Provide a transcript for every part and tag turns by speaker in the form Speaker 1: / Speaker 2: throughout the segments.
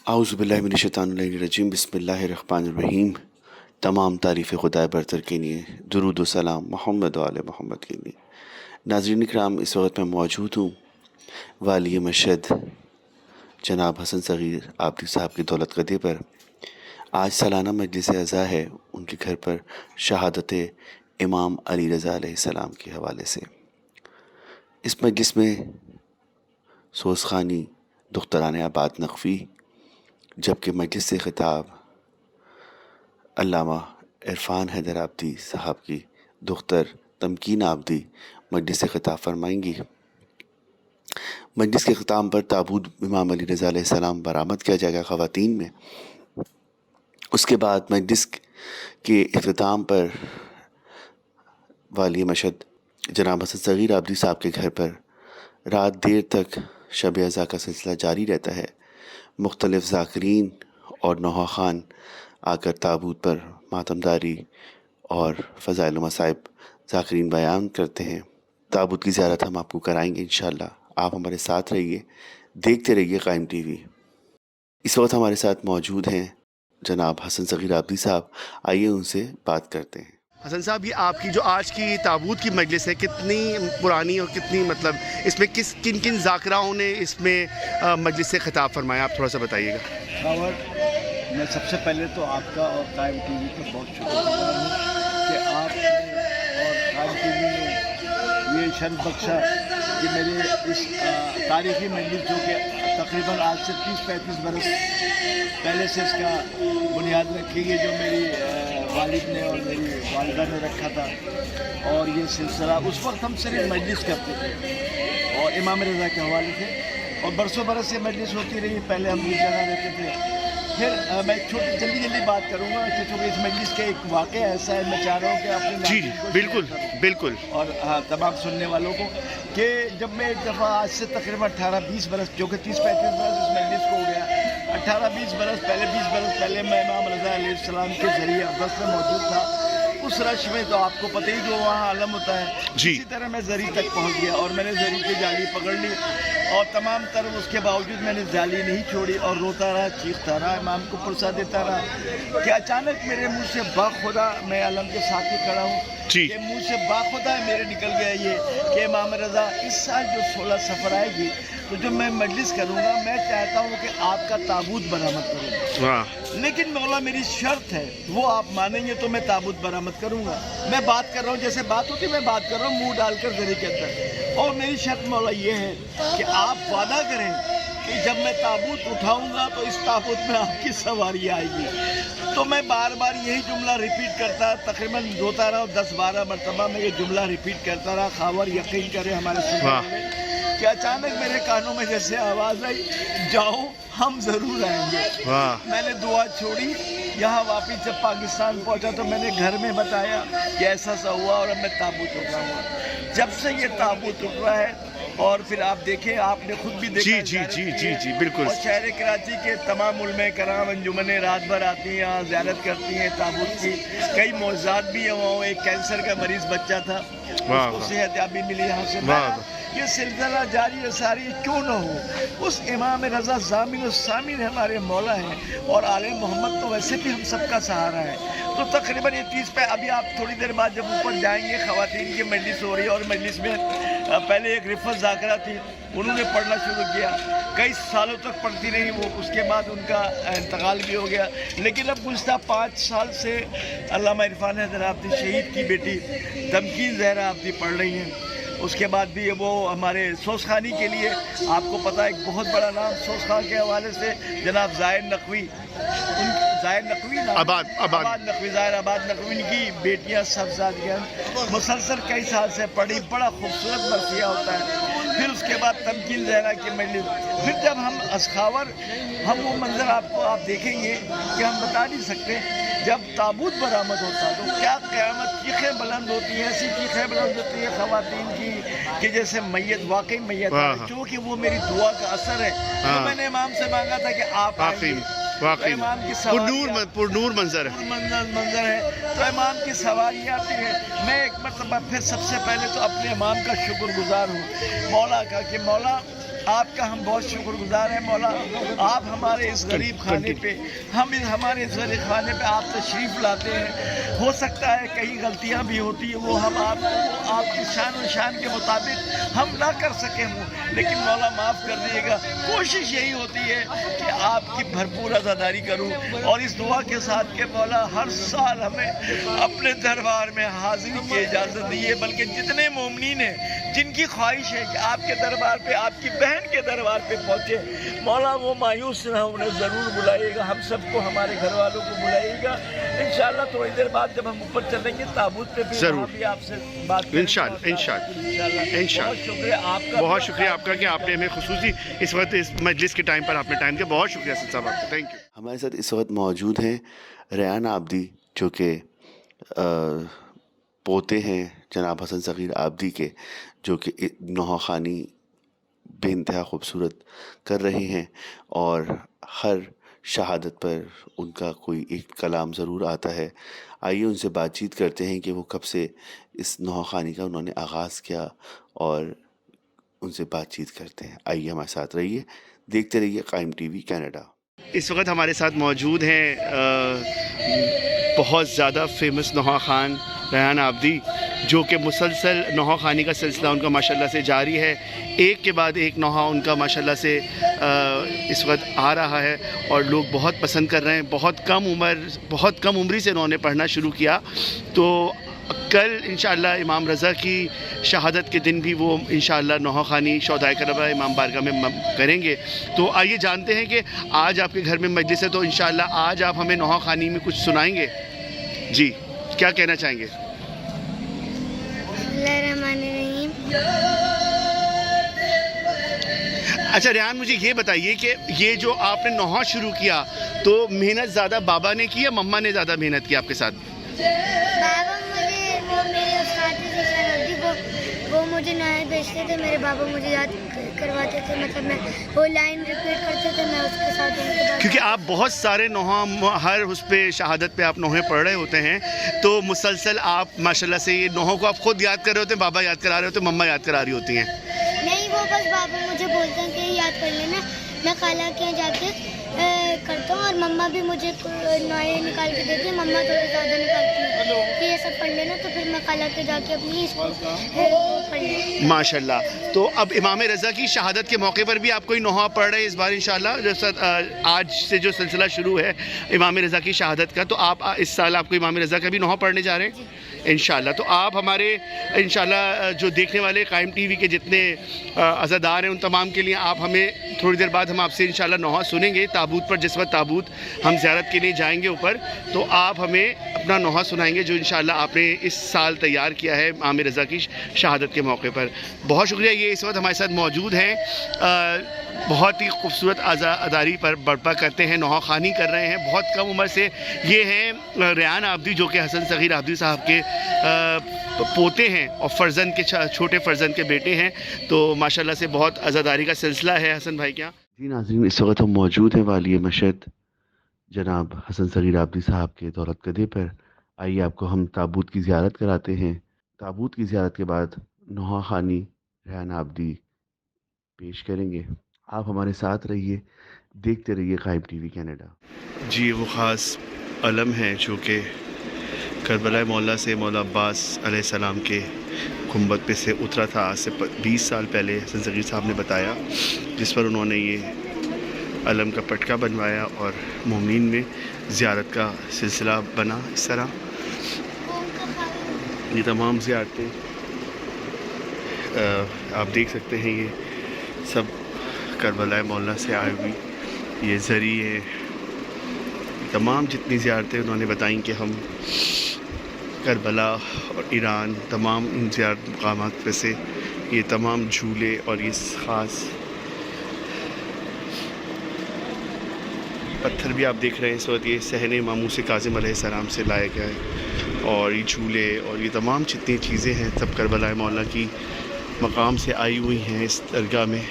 Speaker 1: اعوذ باللہ من الشیطان الرجیم، بسم اللہ الرحمن الرحیم۔ تمام تعریف خدا برتر کے لیے، درود و سلام محمد و آل محمد کے لیے۔ ناظرین اکرام، اس وقت میں موجود ہوں والی مشہد جناب حسن صغیر عابدی صاحب کی دولت گدے پر۔ آج سالانہ مجلس عزا ہے ان کے گھر پر شہادت امام علی رضا علیہ السلام کے حوالے سے۔ اس مجلس میں سوزخانی دختران آباد نقوی، جبکہ مجلس سے خطاب علامہ عرفان حیدر عابدی صاحب کی دختر تمکین عابدی مجلس سے خطاب فرمائیں گی۔ مجلس کے اختتام پر تابوت امام علی رضا علیہ السلام برآمد کیا جائے گا خواتین میں۔ اس کے بعد مجلس کے اختتام پر والی مشہد جناب حسن صغیر عابدی صاحب کے گھر پر رات دیر تک شب عزا کا سلسلہ جاری رہتا ہے۔ مختلف ذاکرین اور نوحہ خوان آ کر تابوت پر ماتمداری اور فضائل و مصائب ذاکرین بیان کرتے ہیں۔ تابوت کی زیارت ہم آپ کو کرائیں گے انشاءاللہ۔ آپ ہمارے ساتھ رہیے، دیکھتے رہیے قائم ٹی وی۔ اس وقت ہمارے ساتھ موجود ہیں جناب حسن صغیر عابدی صاحب، آئیے ان سے بات کرتے ہیں۔ حسن صاحب، یہ آپ کی جو آج کی تابوت کی مجلس ہے کتنی پرانی اور کتنی اس میں کن کن ذاکراؤں نے اس میں مجلس سے خطاب فرمایا، آپ تھوڑا سا بتائیے گا۔
Speaker 2: اور میں سب سے پہلے تو آپ کا اور قائم ٹی وی کا بہت شکر گزار ہوں کہ آپ نے اور قائم ٹی وی نے یہ شرف بخشا کہ میرے اس تاریخی مجلس، جو کہ تقریباً آج سے 30-35 برس پہلے سے اس کا بنیاد رکھی ہے، جو میری والد نے اور میری والدہ نے رکھا تھا، اور یہ سلسلہ اس وقت ہم صرف مجلس کرتے تھے اور امام رضا کے حوالے سے، اور برسوں برس یہ مجلس ہوتی رہی۔ پہلے ہم اس جگہ رہتے تھے۔ پھر میں جلدی بات کروں گا کیونکہ اس مجلس کا ایک واقعہ ایسا ہے، میں چاہ رہا ہوں کہ اپنے
Speaker 1: جی بالکل
Speaker 2: اور تمام سننے والوں کو، کہ جب میں ایک دفعہ آج سے تقریباً 18-20 برس، جو کہ 30-35 برس اس مجلس کو ہو گیا، 18-20 برس پہلے، 20 برس پہلے میں امام رضا علیہ السلام کے ذریعے اقدس میں موجود تھا۔ اس رش میں تو آپ کو پتہ ہی جو وہاں عالم ہوتا ہے، اسی طرح میں زری تک پہنچ گیا اور میں نے زری کی جالی پکڑ لی، اور تمام تر اس کے باوجود میں نے جالی نہیں چھوڑی اور روتا رہا، چیختا رہا، امام کو پرسا دیتا رہا، کہ اچانک میرے منہ سے باخدا، میں علم کے ساتھ ہی کھڑا ہوں، کہ منہ سے باخدا میرے نکل گیا یہ کہ امام رضا اس سال جو 16 سفر آئے گی تو جب میں مجلس کروں گا، میں چاہتا ہوں کہ آپ کا تابوت برآمد کروں گا، لیکن مولا میری شرط ہے، وہ آپ مانیں گے تو میں تابوت برآمد کروں گا۔ میں بات کر رہا ہوں جیسے بات ہوتی، میں بات کر رہا ہوں منہ ڈال کر زری کے اندر، اور میری شرط مولا یہ ہے کہ آپ وعدہ کریں کہ جب میں تابوت اٹھاؤں گا تو اس تابوت میں آپ کی سواری آئے گی۔ تو میں بار بار یہی جملہ ریپیٹ کرتا، تقریباً روتا رہا، 10-12 مرتبہ میں یہ جملہ ریپیٹ کرتا رہا، خاور یقین کرے ہمارے سننے والے، کہ اچانک میرے کانوں میں جیسے آواز آئی، جاؤ ہم ضرور آئیں گے۔ میں نے دعا چھوڑی، یہاں واپس جب پاکستان پہنچا تو میں نے گھر میں بتایا کہ ایسا سا ہوا اور اب میں تابوت اٹھا ہوا۔ جب سے یہ تابوت اٹھ رہا ہے، اور پھر آپ دیکھیں، آپ نے خود بھی دیکھا،
Speaker 1: جی بالکل،
Speaker 2: اور شہر کراچی کے تمام علماء کرام انجمنیں رات بھر آتی ہیں یہاں، زیارت کرتی ہیں تابوت کی، کئی معجزات بھی ہیں وہاں۔ ایک کینسر کا مریض بچہ تھا، اس کو صحت یابی ملی یہاں سے۔ یہ سلسلہ جاری و ساری کیوں نہ ہو، اس امام رضا ضامن و سامن ہمارے مولا ہیں، اور آل محمد تو ویسے بھی ہم سب کا سہارا ہے۔ تو تقریباً یہ 30 پہ ابھی آپ تھوڑی دیر بعد جب اوپر جائیں گے، خواتین کی مجلس ہو رہی ہے، اور مجلس میں پہلے ایک رفت ذاکرہ تھی، انہوں نے پڑھنا شروع کیا، کئی سالوں تک پڑھتی رہی وہ، اس کے بعد ان کا انتقال بھی ہو گیا، لیکن اب گزشتہ 5 سال سے علامہ عرفان حیدر عابدی شہید کی بیٹی تمکین زہرا عابدی پڑھ رہی ہیں۔ اس کے بعد بھی وہ ہمارے سوزخانی کے لیے، آپ کو پتہ ایک بہت بڑا نام سوزخان کے حوالے سے جناب ظاہر نقوی، ظاہر نقوی ان کی بیٹیاں صاحبزادیاں مسلسل کئی سال سے پڑھی، بڑا خوبصورت مرثیہ ہوتا ہے۔ پھر اس کے بعد تمکین زہرا کی مجلس، پھر جب ہم اسخاور، ہم وہ منظر آپ دیکھیں گے کہ ہم بتا نہیں سکتے، جب تابوت برآمد ہوتا تو کیا قیامت چیخیں بلند ہوتی ہیں، ایسی چیخیں بلند ہوتی ہیں خواتین کی کہ جیسے میت، واقعی میت ہے، چونکہ وہ میری دعا کا اثر ہے۔ تو میں نے امام سے مانگا تھا کہ آپ
Speaker 1: واقعی
Speaker 2: امام کی سواری،
Speaker 1: پرنور منظر ہے،
Speaker 2: تو امام کی سواری آتی ہے۔ میں ایک مرتبہ پھر سب سے پہلے تو اپنے امام کا شکر گزار ہوں، مولا کا، کہ مولا آپ کا ہم بہت شکر گزار ہیں مولا. آپ ہمارے اس غریب خانے پہ ہمارے اس غریب خانے پہ آپ تشریف لاتے ہیں. ہو سکتا ہے کئی غلطیاں بھی ہوتی ہیں, وہ ہم آپ کی شان و شان کے مطابق ہم نہ کر سکیں ہوں, لیکن مولا معاف کر دیجیے گا. کوشش یہی ہوتی ہے کہ آپ کی بھرپور عزاداری کروں, اور اس دعا کے ساتھ کہ مولا ہر سال ہمیں اپنے دربار میں حاضری کی اجازت دیے, بلکہ جتنے مومنین ہیں جن کی خواہش ہے کہ آپ کے دربار پہ, آپ کی بہن کے دربار پہ پہنچے, مولا وہ مایوس نہ انہیں ضرور بلائیے گا. ہم سب کو, ہمارے گھر والوں کو بلائیے گا انشاءاللہ. تھوڑی دیر بعد جب ہم اوپر چلیں گے تابوت پہ بھی وہاں بھی آپ سے بات کریں گے انشاءاللہ. بہت شکریہ آپ کا,
Speaker 3: بہت شکریہ آپ کا کہ آپ نے ہمیں خصوصی اس وقت اس مجلس کے ٹائم پر آپ نے ٹائم دیا. بہت شکریہ اسد صاحب آپ کا, تھینک یو.
Speaker 1: ہمارے ساتھ اس وقت موجود ہیں ریان آبدی, جو کہ پوتے ہیں جناب حسن صغیر آبدی کے, جو کہ نوحہ خوانی بے انتہا خوبصورت کر رہے ہیں, اور ہر شہادت پر ان کا کوئی ایک کلام ضرور آتا ہے. آئیے ان سے بات چیت کرتے ہیں کہ وہ کب سے اس نوحہ خوانی کا انہوں نے آغاز کیا, اور ان سے بات چیت کرتے ہیں. آئیے ہمارے ساتھ رہیے, دیکھتے رہیے قائم ٹی وی کینیڈا.
Speaker 3: اس وقت ہمارے ساتھ موجود ہیں بہت زیادہ فیمس نوحہ خوان ریان آبدی, جو کہ مسلسل نوحہ خوانی کا سلسلہ ان کا ماشاءاللہ سے جاری ہے. ایک کے بعد ایک نوحہ ان کا ماشاءاللہ سے اس وقت آ رہا ہے, اور لوگ بہت پسند کر رہے ہیں. بہت کم عمری سے انہوں نے پڑھنا شروع کیا. تو کل انشاءاللہ امام رضا کی شہادت کے دن بھی وہ انشاءاللہ نوحہ خوانی شہدائے کربلا امام بارگاہ میں کریں گے. تو آئیے جانتے ہیں کہ آج آپ کے گھر میں مجلس ہے, تو انشاءاللہ آج آپ ہمیں نوحہ خوانی میں کچھ سنائیں گے. جی, کیا کہنا چاہیں گے؟ اچھا ریان, مجھے یہ بتائیے کہ یہ جو آپ نے نوحہ شروع کیا, تو محنت زیادہ بابا نے کی یا مما نے زیادہ محنت کی آپ کے ساتھ؟
Speaker 4: وہ مجھے نعرے بیچتے تھے, میرے بابا مجھے یاد کرواتے تھے, مطلب میں وہ لائن ریپیٹ کرتے تھے, میں اس کے ساتھ
Speaker 3: کیونکہ آپ بہت سارے نوحہ, ہر اس پہ شہادت پہ آپ نوحے پڑھ رہے ہوتے ہیں, تو مسلسل آپ ماشاءاللہ سے یہ نوحوں کو آپ خود یاد کر رہے ہوتے ہیں, بابا یاد کرا رہے ہوتے ہیں, مما یاد کرا رہی ہوتی ہیں؟
Speaker 4: نہیں, وہ بس بابا مجھے بولتے ہیں کہ یاد کر لینا, میں خالہ کے یہاں جا کے کرتا ہوں, اور مما بھی مجھے نوعے نکال کے دیتی ہیں. مما تھوڑے زیادہ نکالتی ہیں کہ یہ سب پڑھ لینا, تو پھر میں خالہ کے جا کے اپنی پڑھ لینا.
Speaker 3: ماشاء اللہ. تو اب امام رضا کی شہادت کے موقع پر بھی آپ کوئی نوحہ پڑھ رہے ہیں اس بار انشاءاللہ, آج سے جو سلسلہ شروع ہے امام رضا کی شہادت کا, تو آپ اس سال آپ کو امام رضا کا بھی نوحہ پڑھنے جا رہے ہیں انشاءاللہ. تو آپ ہمارے انشاءاللہ جو دیکھنے والے قائم ٹی وی کے جتنے عزادار ہیں ان تمام کے لیے آپ ہمیں تھوڑی دیر بعد ہم آپ سے انشاءاللہ نوحہ سنیں گے تابوت پر. جس وقت تابوت ہم زیارت کے لیے جائیں گے اوپر, تو آپ ہمیں اپنا نوحہ سنائیں گے جو انشاءاللہ آپ نے اس سال تیار کیا ہے امام رضا کی شہادت کے موقع پر. بہت شکریہ. یہ اس وقت ہمارے ساتھ موجود ہیں, بہت ہی خوبصورت عزاداری پر برپا کرتے ہیں, نوحہ خوانی کر رہے ہیں بہت کم عمر سے. یہ ہیں ریان آبدی, جو کہ حسن صغیر آبدی صاحب کے پوتے ہیں اور فرزند کے چھوٹے فرزند کے بیٹے ہیں. تو ماشاءاللہ سے بہت عزاداری کا سلسلہ ہے حسن بھائی کے یہاں.
Speaker 1: جی ناظرین, اس وقت ہم موجود ہیں والی مشہد جناب حسن صغیر آبدی صاحب کے دولت کدے پر. آئیے آپ کو ہم تابوت کی زیارت کراتے ہیں. تابوت کی زیارت کے بعد نوحہ خوانی ریان آبدی پیش کریں گے. آپ ہمارے ساتھ رہیے, دیکھتے رہیے قائم ٹی وی کینیڈا.
Speaker 3: جی, وہ خاص علم ہے جو کہ کربلا مولا سے مولا عباس علیہ السلام کے گنبد پہ سے اترا تھا آج سے 20 سال پہلے. حسن صغیر صاحب نے بتایا, جس پر انہوں نے یہ علم کا پٹکا بنوایا اور مومنین میں زیارت کا سلسلہ بنا. اس طرح یہ تمام زیارتیں آپ دیکھ سکتے ہیں, یہ سب کربلا مولا سے آئے ہوئی یہ ذریعے, تمام جتنی زیارتیں انہوں نے بتائیں کہ ہم کربلا اور ایران تمام ان زیارت مقامات پہ سے یہ تمام جھولے اور یہ خاص پتھر بھی آپ دیکھ رہے ہیں اس وقت, یہ صحن ماموس کاظم علیہ السلام سے لایا گیا ہے, اور یہ جھولے اور یہ تمام جتنی چیزیں ہیں سب کربلا مولا کی مقام سے آئی ہوئی ہیں اس درگاہ میں.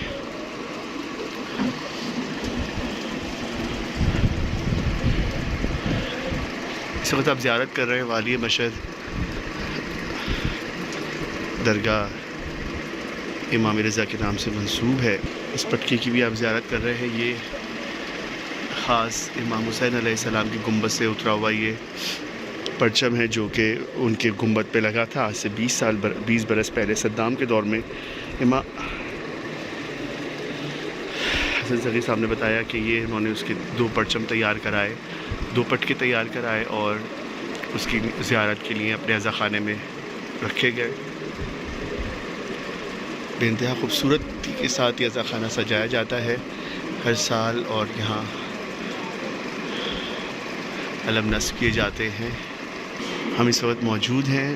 Speaker 3: اس وقت آپ زیارت کر رہے ہیں والی مشہد درگاہ امام رضا کے نام سے منسوب ہے. اس پٹکی کی بھی آپ زیارت کر رہے ہیں. یہ خاص امام حسین علیہ السلام کی گنبد سے اترا ہوا یہ پرچم ہے جو کہ ان کے گنبد پہ لگا تھا آج سے 20 برس پہلے صدام کے دور میں. امام حسن صغیر صاحب نے بتایا کہ یہ انہوں نے اس کے 2 پرچم تیار کرائے، 2 پٹکے تیار کرائے اور اس کی زیارت کے لیے اپنے عزا خانے میں رکھے گئے. بے انتہا خوبصورتی کے ساتھ یہ عزا خانہ سجایا جاتا ہے ہر سال اور یہاں علم نصب کیے جاتے ہیں. ہم اس وقت موجود ہیں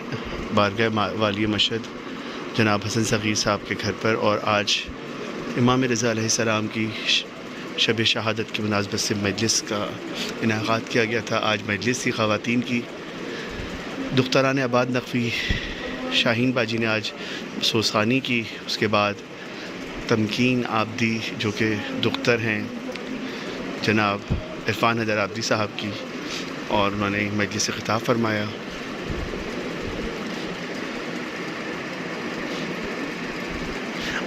Speaker 3: بارگاہ والی مشہد جناب حسن صغیر صاحب کے گھر پر، اور آج امام رضا علیہ السلام کی شب شہادت کی مناسبت سے مجلس کا انعقاد کیا گیا تھا. آج مجلس تھی خواتین کی. دختران آباد نقوی شاہین باجی نے آج سوسخانی کی، اس کے بعد تمکین آبدی جو کہ دختر ہیں جناب عرفان حیدر آبدی صاحب کی، اور انہوں نے مجلس سے خطاب فرمایا.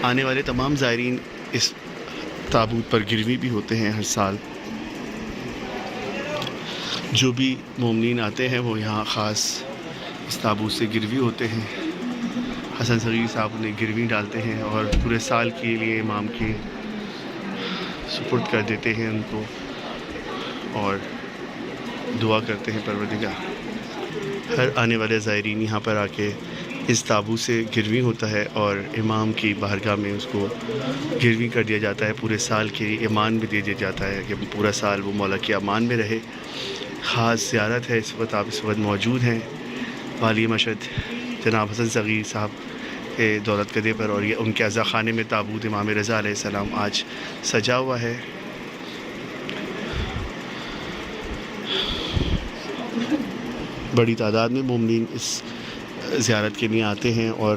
Speaker 3: آنے والے تمام زائرین اس تابوت پر گروی بھی ہوتے ہیں ہر سال. جو بھی مومنین آتے ہیں وہ یہاں خاص اس تابوت سے گروی ہوتے ہیں. حسن صغیر صاحب نے گروی ڈالتے ہیں اور پورے سال کے لیے امام کے سپرد کر دیتے ہیں ان کو، اور دعا کرتے ہیں پروردگار ہر آنے والے زائرین یہاں پر آ کے اس تابوت سے گروی ہوتا ہے اور امام کی بارگاہ میں اس کو گروی کر دیا جاتا ہے. پورے سال کے لیے ایمان بھی دے دیا جاتا ہے کہ پورا سال وہ مولا کے امان میں رہے. خاص زیارت ہے. اس وقت آپ اس وقت موجود ہیں والی مشہد جناب حسن صغیر صاحب کے دولت قدے پر، اور یہ ان کے عزا خانے میں تابوت امام رضا علیہ السلام آج سجا ہوا ہے. بڑی تعداد میں مومنین اس زیارت کے لیے آتے ہیں اور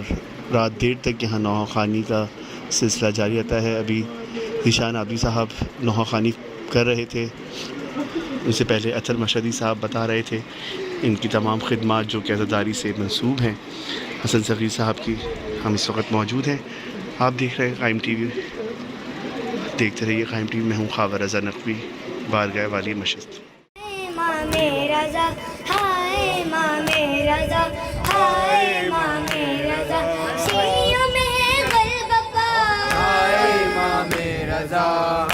Speaker 3: رات دیر تک یہاں نوحہ خوانی کا سلسلہ جاری رہتا ہے. ابھی ذیشان آبدی صاحب نوحہ خوانی کر رہے تھے، ان سے پہلے اطہر مشہدی صاحب بتا رہے تھے ان کی تمام خدمات جو کہ عزاداری سے منسوب ہیں حسن صغیر صاحب کی. ہم اس وقت موجود ہیں. آپ دیکھ رہے ہیں قائم ٹی وی، دیکھتے رہیے قائم ٹی وی. میں ہوں خاور رضا نقوی، بارگاہ والی مشہد.
Speaker 4: امام رضا ہائے امام رضا ہائے امام رضا شیعوں میں غلب پا ہائے امام رضا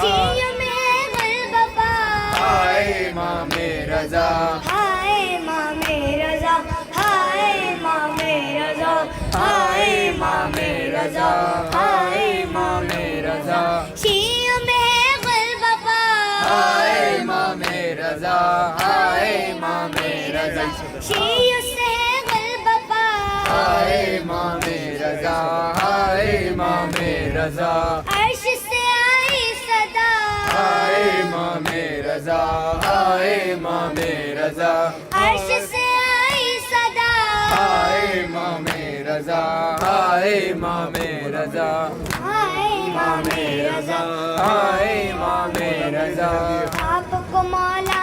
Speaker 4: شیعوں میں غلب پا ہائے امام رضا ہائے امام رضا ہائے امام رضا ہائے امام رضا ہائے امام رضا شیعوں میں غلب پا ہائے امام رضا ہائے امام رضا شیعوں سے غلب پا ہائے امام رضا ہائے امام رضا عرش سے آئی صدا ہائے امام رضا ہائے امام رضا عرش سے آئی صدا ہائے امام رضا ہائے امام رضا ہائے امام رضا ہائے امام رضا آپ کو مولا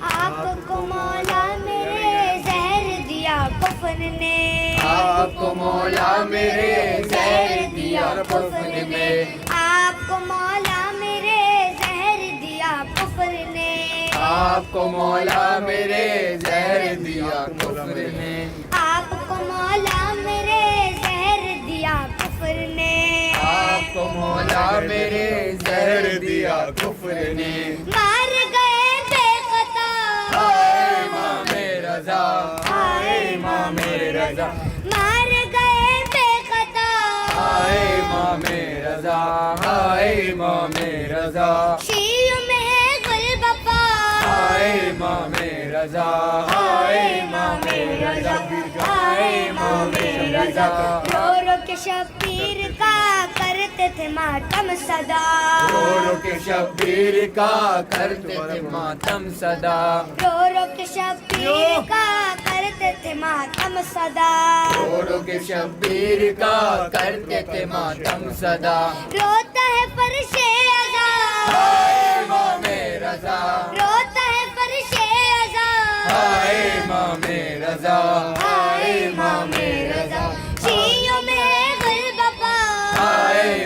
Speaker 4: آپ کو مولا میرے زہر دیا کفر نے آپ کو مولا میرے زہر دیا کفر نے آپ کو مولا میرے زہر دیا کفر نے آپ کو مولا میرے زہر دیا کفر نے آپ کو مولا میرے زہر دیا کفر نے آپ کو مولا میرے زہر دیا کفر نے مار گئے بے خطا ہائے امام رضا ہائے امام رضا مار گئے بے خطا ہائے امام رضا ہائے امام رضا شیعوں میں غلب پا ہائے امام رضا ہائے امام رضا ہائے امام رضا رو رو کے شبیر کا کرتے تھے ماتم صدا رو رو کے شبیر کا کرتے تھے ماتم صدا رو رو کے شبیر کا کرتے تھے ماتم صدا رو رو کے شبیر کا کرتے تھے ماتم صدا روتا ہے فرش عزا ہائے امام رضا روتا ہے فرش عزا ہائے امام رضا ہائے امام رضا شیعوں میں غلب پا ہائے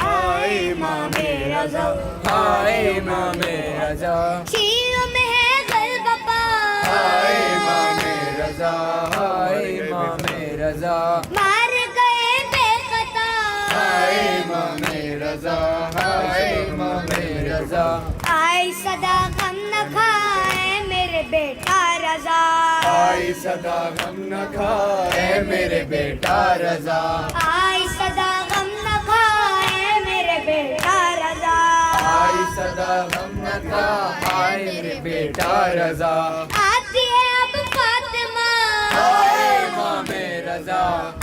Speaker 5: ہائے امام رضا ہائے امام رضا
Speaker 4: شیعوں میں ہے غلبہ پا
Speaker 5: ہائے امام رضا ہائے امام رضا
Speaker 4: مار گئے بے خطا
Speaker 5: ہائے امام رضا ہائے امام رضا
Speaker 4: آئی صدا غم نہ کھائے میرے بیٹا رضا
Speaker 5: آئی صدا غم نہ کھائے میرے بیٹا رضا
Speaker 4: آئی صدا غم نہ کھائے میرے بیٹا رضا
Speaker 5: آئی صدا غم نہ کھائے میرے بیٹا رضا
Speaker 4: آتی ہے اب فاطمہ
Speaker 5: ہائے امام رضا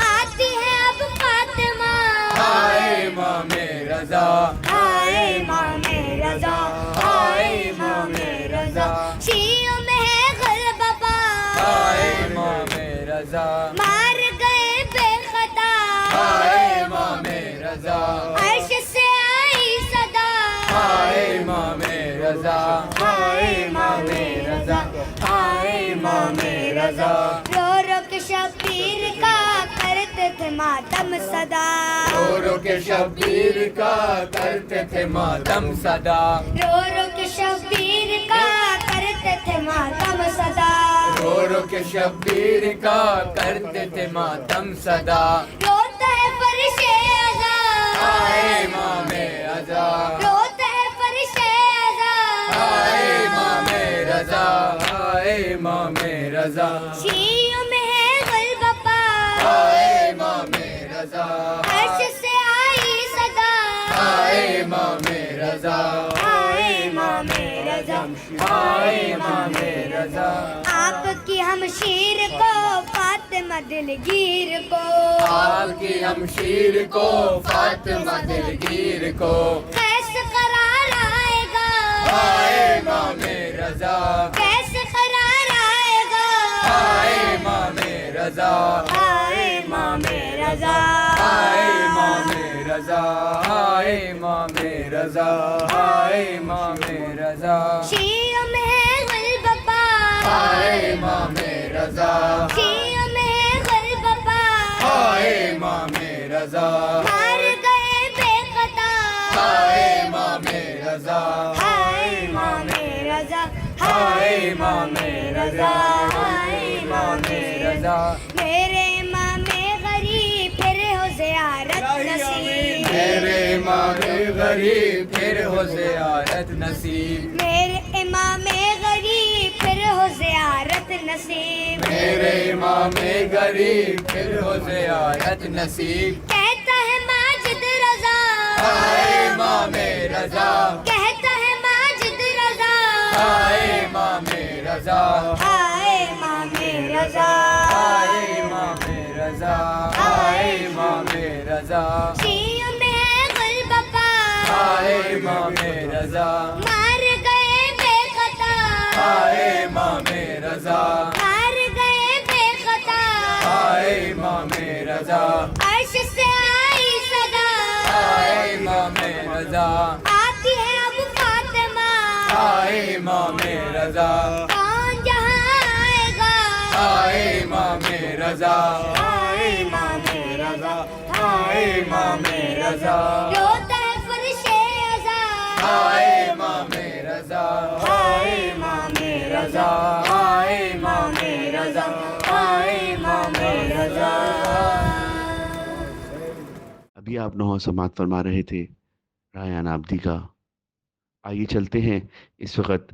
Speaker 4: آتی ہے اب فاطمہ
Speaker 5: ہائے امام رضا
Speaker 4: ہائے امام رضا ہائے امام رضا شیعوں میں ہے غلبہ پا
Speaker 5: ہائے امام رضا
Speaker 4: مار گئے بے خطا
Speaker 5: ہائے امام رضا
Speaker 4: عرش سے آئی صدا
Speaker 5: ہائے امام رضا ہائے امام رضا ہائے امام رضا
Speaker 4: رو رو کے شبیر کا کرتے تھے ماتم صدا
Speaker 5: رو رو کے شبیر کا کرتے تھے ماتم صدا
Speaker 4: رو رو کے شبیر کا کرتے تھے ماتم صدا
Speaker 5: رو رو کے شبیر کا کرتے تھے ماتم صدا
Speaker 4: روتا ہے فرش اعضا
Speaker 5: ہائے امام رضا
Speaker 4: روتا ہے فرش اعضا
Speaker 5: ہائے امام رضا ہائے امام رضا
Speaker 4: شیعوں میں ہے غلبہ پا
Speaker 5: ہائے امام رضا
Speaker 4: عرش سے آئی صدا
Speaker 5: ہائے امام رضا
Speaker 4: ہائے امام رضا
Speaker 5: ہائے امام رضا
Speaker 4: آپ کی ہمشیر کو فاطمہ دلگیر کو
Speaker 5: آپ کی ہمشیر کو فاطمہ دلگیر کو
Speaker 4: کیسے قرار آئے گا
Speaker 5: ہائے امام رضا
Speaker 4: کیسے قرار آئے گا
Speaker 5: ہائے امام رضا
Speaker 4: ہائے امام رضا
Speaker 5: ہائے امام رضا ہائے امام رضا ہائے امام رضا
Speaker 4: شیعوں میں ہے غلبہ پا
Speaker 5: ہائے امام رضا
Speaker 4: شیعوں میں ہے غلبہ پا
Speaker 5: ہائے امام رضا
Speaker 4: مار گئے بے خطا
Speaker 5: ہائے امام رضا
Speaker 4: ہائے امام رضا
Speaker 5: ہائے امام رضا
Speaker 4: ہائے امام
Speaker 5: رضا
Speaker 4: میرے امام غریب پھر ہو زیارت نصیب
Speaker 5: میرے امام غریب پھر ہو زیارت نصیب
Speaker 4: میرے امام غریب پھر ہو زیارت نصیب
Speaker 5: میرے امام غریب پھر ہو زیارت نصیب
Speaker 4: کہتا ہے ماجد رضا
Speaker 5: ہائے امام رضا
Speaker 4: کہتا ہے ماجد رضا
Speaker 5: ہائے امام رضا
Speaker 4: ہائے امام رضا
Speaker 5: ہائے امام رضا ہائے امام رضا
Speaker 4: شیعوں میں ہے غلبہ پا
Speaker 5: ہائے امام رضا
Speaker 4: مار گئے بے خطا
Speaker 5: ہائے امام رضا
Speaker 4: مار گئے بے خطا
Speaker 5: ہائے امام رضا
Speaker 4: عرش سے آئی صدا
Speaker 5: ہائے امام رضا
Speaker 4: آتی ہے اب فاطمہ
Speaker 5: ہائے امام رضا
Speaker 4: کون جہاں آئے گا
Speaker 5: ہائے امام رضا
Speaker 4: ہائے امام رضا
Speaker 5: ہائے امام رضا
Speaker 4: روتا ہے فرش اعضا
Speaker 5: ہائے امام رضا
Speaker 4: ہائے امام رضا
Speaker 5: ہائے امام رضا
Speaker 4: ہائے امام رضا
Speaker 1: ابھی آپ نوحہ سماعت فرما رہے تھے رایان آبدی کا. آئیے چلتے ہیں اس وقت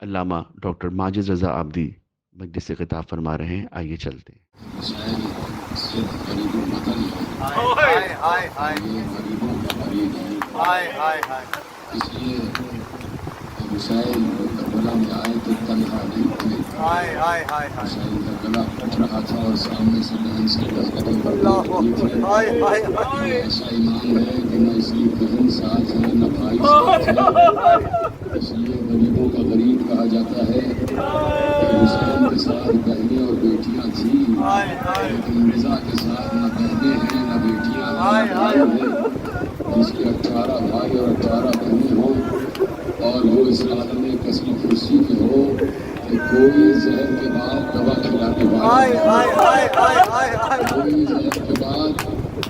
Speaker 1: علامہ ڈاکٹر ماجد رضا آبدی مجلس سے خطاب فرما رہے ہیں. آئیے چلتے ہیں.
Speaker 6: اس لیے مسائل کربلا میں آئے تو تنہا نہیں تھے. مسائل کربلا پھٹ رہا تھا اور سامنے سے بہن سے قدم پر ایسا ایمان ہے کہ نہ اس کی بہن ساتھ ہے نہ بھائی ساتھ ہے. اس لیے غریبوں کا غریب کہا جاتا ہے کہ حسین کے ساتھ بہنیں اور بیٹیاں تھیں لیکن رضا کے ساتھ نہ بہنیں ہیں نہ بیٹیاں ہیں. جس کے 18 بھائی اور 18 بہنیں ہوں اور وہ اس عالم کثیر کرسی کے ہو کہ کوئی زہر کے بعد دوا کھلانے والا کوئی زہر کے بعد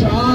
Speaker 6: 4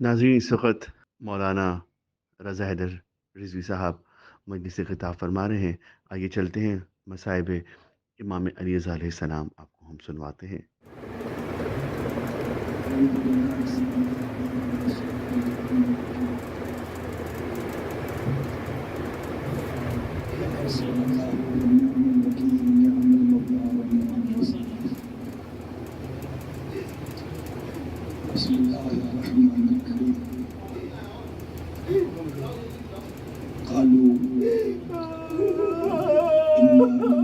Speaker 1: ناظرین اس وقت مولانا رضا حیدر رضوی صاحب مجلس خطاب فرما رہے ہیں. آئیے چلتے ہیں مصائب امام علی رضا علیہ السلام آپ کو ہم سنواتے ہیں.
Speaker 6: بسم الله الرحمن الرحيم قالوا إنا لله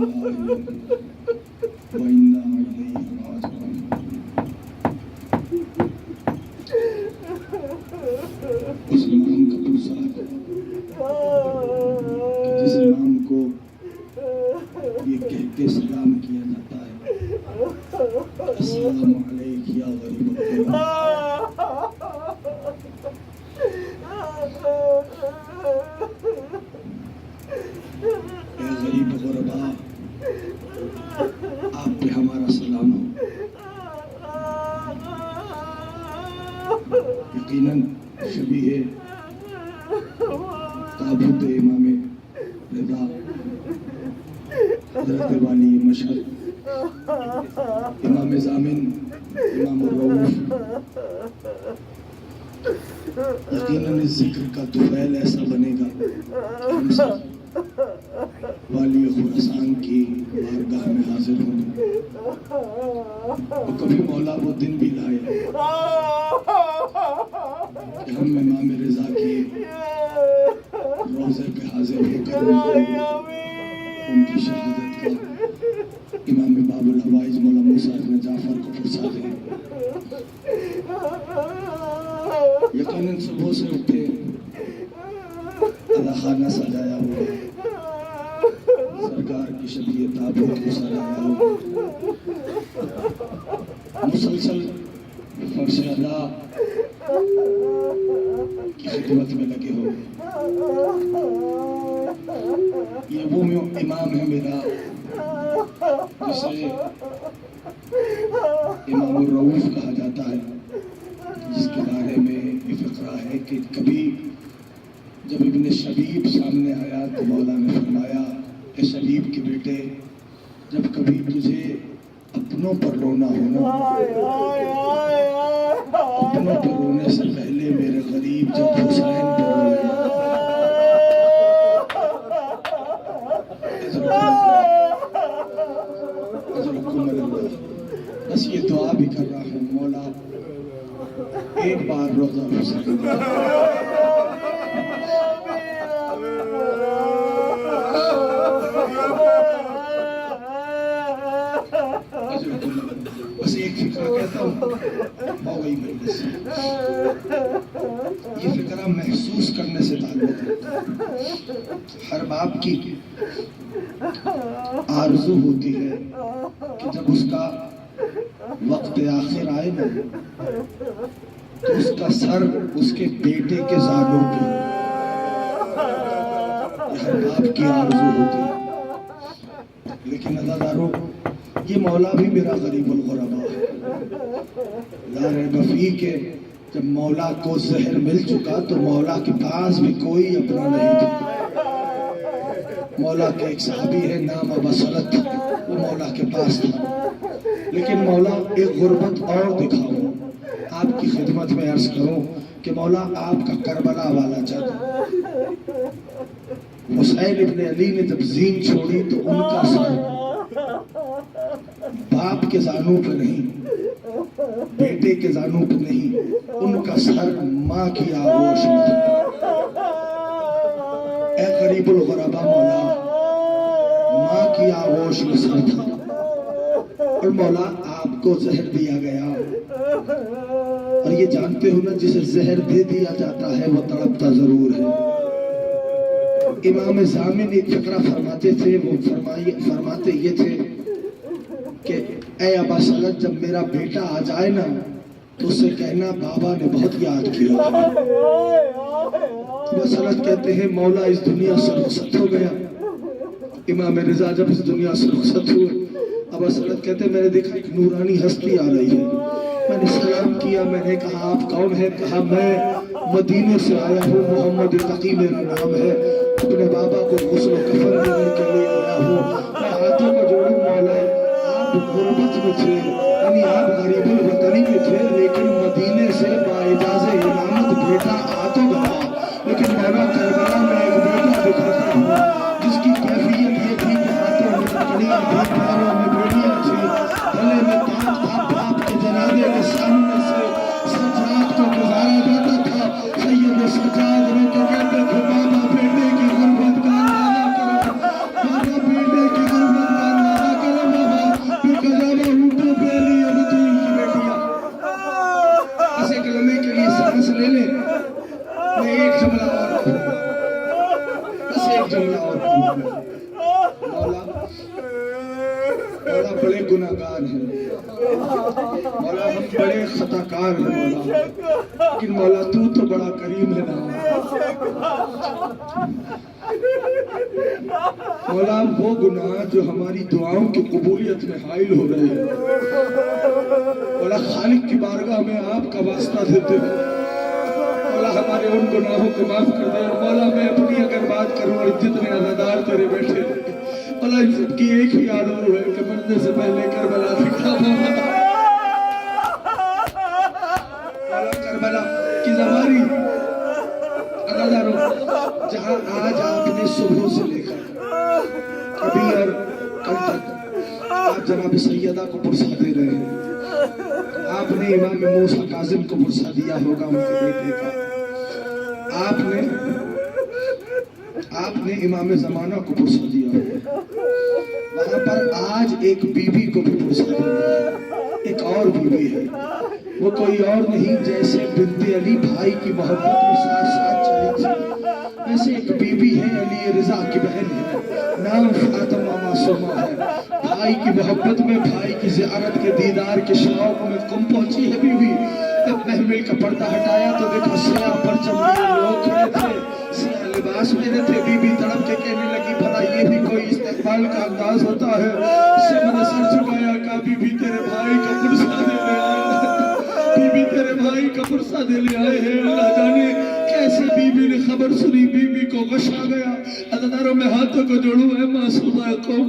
Speaker 6: وإنا إليه راجعون. اس امام کا پرسار کہ جس امام کو یہ کہہ کے سلام کیا جاتا ہے السلام علیک یا غریب الغربا. اے غریب غربا آپ پہ ہمارا سلام ہو. یقیناً شبیہ تابوت امام رضا حضرت والی مشہد امام ضامن امام الرؤوف یقیناً اس ذکر کا طفیل ایسا بنے گا کہ ہم سب والی خراسان کی بارگاہ میں حاضر ہوں گے. اور کبھی مولا وہ دن بھی لائے کہ ہم امام رضا کی روضے پہ حاضر ہو کر ان کی شہادت کا امام باب الحوائج مولا موسیٰ بن جعفر کو فرسا دیں. یقیناً صبح سے اٹھے ادا خانہ سجایا ہوا سرکار کی شبیہ تابوت کو سجایا ہوا مسلسل فرش ادا کی خدمت میں لگے ہوئے. یہ وہ امام ہے میرا جسے امام الرؤوف کہا جاتا ہے, جس کے بارے میں یہ فقرہ ہے کہ کبھی جب ابن شبیب سامنے آیا تو مولا نے فرمایا اے شبیب کے بیٹے جب کبھی تجھے اپنوں پر رونا ہونا اپنوں پر رونے سے پہلے میرے غریب جب حسین پر رونے بس یہ دعا بھی کر رہا ہوں مولا ایک بار روزہ حسین بس ایک فکرہ کہتا ہوں ہو گئی مجلس. یہ فکرہ محسوس کرنے سے تعلق ہے. ہر باپ کی آرزو ہوتی ہے کہ جب اس کا وقت آخر آئے نا تو اس کا سر اس کے بیٹے کے زانوں پہ. یہ ہر باپ کی آرزو ہوتی ہے. لیکن عزیزانو یہ مولا بھی میرا غریب الغربا ہے. لا ریب فیہ کہ جب مولا کو زہر مل چکا تو مولا کے پاس بھی کوئی اپنا نہیں تھا. مولا کے ایک صحابی ہے نام ابا سلط, وہ مولا کے پاس تھا. لیکن مولا ایک غربت اور دکھاؤں آپ کی خدمت میں عرض کروں کہ مولا آپ کا کربلا والا جد حسین ابن علی نے جب زین چھوڑی تو ان کا سر باپ کے زانوں پہ نہیں, بیٹے کے زانوں پہ نہیں, ان کا سر ماں کی آغوش میں تھا. اے غریب الغربا مولا ماں کی آغوش میں سر تھا اور مولا آپ کو زہر دیا گیا. اور یہ جانتے ہو نا جسے زہر دے دیا جاتا ہے وہ تڑپتا ضرور ہے. امام ضامن ایک فقرہ فرماتے تھے, وہ فرماتے یہ تھے کہ اے ابا سلط جب میرا بیٹا آ جائے نا تو اسے کہنا بابا نے بہت یاد کیا. ابا سلط کہتے ہیں مولا اس دنیا سے رخصت ہو گیا. امام رضا جب اس دنیا سے رخصت ہوئے ابا سلط کہتے ہیں میں نے دیکھا ایک نورانی ہستی آ رہی ہے.
Speaker 7: میں نے سلام کیا، میں نے کہا آپ کون ہے؟ کہا میں مدینے سے آیا ہوں، محمد تقی میرا نام ہے، اپنے بابا کو غسل و کفن دینے کے لیے آیا ہوں۔ میں ہاتھوں کو جوڑوں مولا، آپ غربت میں تھے، یعنی آپ غریب الوطنی میں تھے، لیکن مدینے سے باعجاز امامت بیٹا آ تو گیا، لیکن مولا کربلا میں ایک بیٹا دکھاتا ہوں جس کی کیفیت یہ تھی کہ ہاتھوں میں تکڑیاں تھی، پیروں میں بیڑیاں تھی، گلے میں تاج تھا، باپ کے جنازے کے سامنے سے سجاد کو گزارا جاتا تھا۔ سید سجاد رو کے کہتے تھے بابا بیٹے کی غربت کا اندازہ کرو، بابا بیٹے کی غربت کا اندازہ کرو، بابا پھر کجاوا اونٹوں پہ لی اب تو ان کی بیٹیاں۔ اسے کلمے کے لیے سانس لے لیں، میں ایک جملہ اور کہوں، بس ایک جملہ اور کہوں۔ مولا بڑے گناہگار ہیں مولا، ہم بڑے خطاکار ہیں مولا، لیکن مولا تو بڑا کریم ہے نا مولا۔ وہ گناہ جو ہماری دعاؤں کی قبولیت میں حائل ہو رہے ہیں مولا، خالق کی بارگاہ میں آپ کا واسطہ دیتے ہیں مولا، ہمارے ان گناہوں کو معاف کر دے۔ اور مولا میں اپنی اگر بات کروں اور جتنے عزادار تیرے بیٹھے مولا، ان سب کی ایک ہی آرزو ہے کہ مرنے سے پہلے کربلا دکھا مولا کربلا کی زواری عزاداروں، جہاں آج آپ نے صبح سے لے کر ابھی اور کل تک آپ جناب سیدہ کو پرسہ دے رہے ہیں، آپ نے امام موسیٰ کاظم کو پرسہ دیا ہوگا ان کے بیٹے کا، آپ نے امام زمانہ کو پرسہ دیا ہوگا، وہاں پر آج ایک بی بی کو بھی پرسہ دینا ہے، ایک اور بی بی ہے، وہ کوئی اور نہیں جیسے بنت علی بھائی کی محبت میں ساتھ ساتھ چلی تھی، ویسے ایک بی بی ہے، علی رضا کی بہن ہے، نام فاطمہ معصومہ ہے، بھائی کی محبت میں، بھائی کی زیارت کے دیدار کے شوق میں کم پہنچی ہے بی بی۔ جب محمل کا پردہ ہٹایا تو دیکھا سیاہ پرچم لیے لوگ کھڑے تھے، سیاہ لباس پہنے تھے، بی بی تڑپ کے کہنے لگی بھلا یہ بھی کوئی استقبال کا انداز ہوتا ہے؟ سے میں نے سر جھکایا، کہا بی بی تیرے بھائی کا پرسہ دے لے آئے، بی بی تیرے بھائی کا پرسہ دے لے آئے ہیں۔ اللہ جانے کیسے بی بی نے خبر سنی، بی بی کو غش آ گیا۔ عزاداروں میں ہاتھوں کو جوڑوں، اے معصومہ قوم،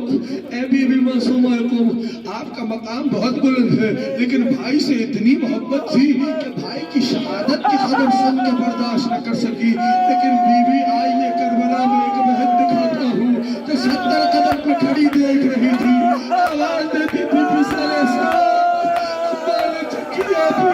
Speaker 7: اے بی بی معصومہ قوم، آپ کا مقام بہت بلند ہے، لیکن بھائی سے اتنی محبت تھی کہ بھائی کی شہادت کی خبر سن کے برداشت نہ کر سکی، لیکن بی بی آئیے کربلا میں ایک بہن دکھاتا ہوں جو 70 قدم پہ کھڑی دیکھ رہی تھی، آواز دیتی تھی پسالے صاحب اماں نے چکیا بھی۔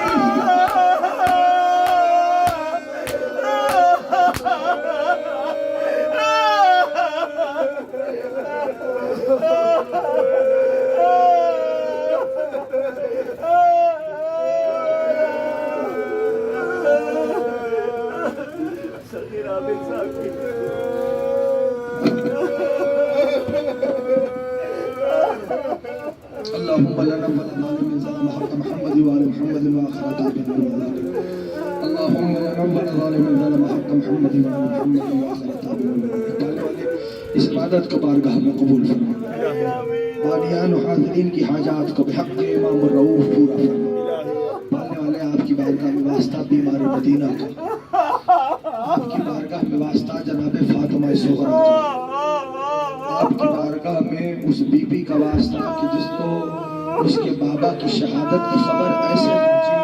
Speaker 7: اللهم لنا ولنا من ظلم حق محمد وآل محمد وآخرة اللهم لنا ولنا من ظلم حق محمد وآل محمد وآخرة اس عبادت کو بارگاہ میں قبول فرما، بانیان و حاضرین کی حاجات کو بحق امام الرؤوف پورا فرما۔ پالنے والے آپ کی بارگاہ میں واسطہ بیمار مدینہ کا، آپ کی بارگاہ میں واسطہ جناب فاطمہ صغریٰ کا، آپ کی بارگاہ میں اس بی بی کا واسطہ کہ جس کو اس کے بابا کی شہادت کی خبر ایسے پہنچی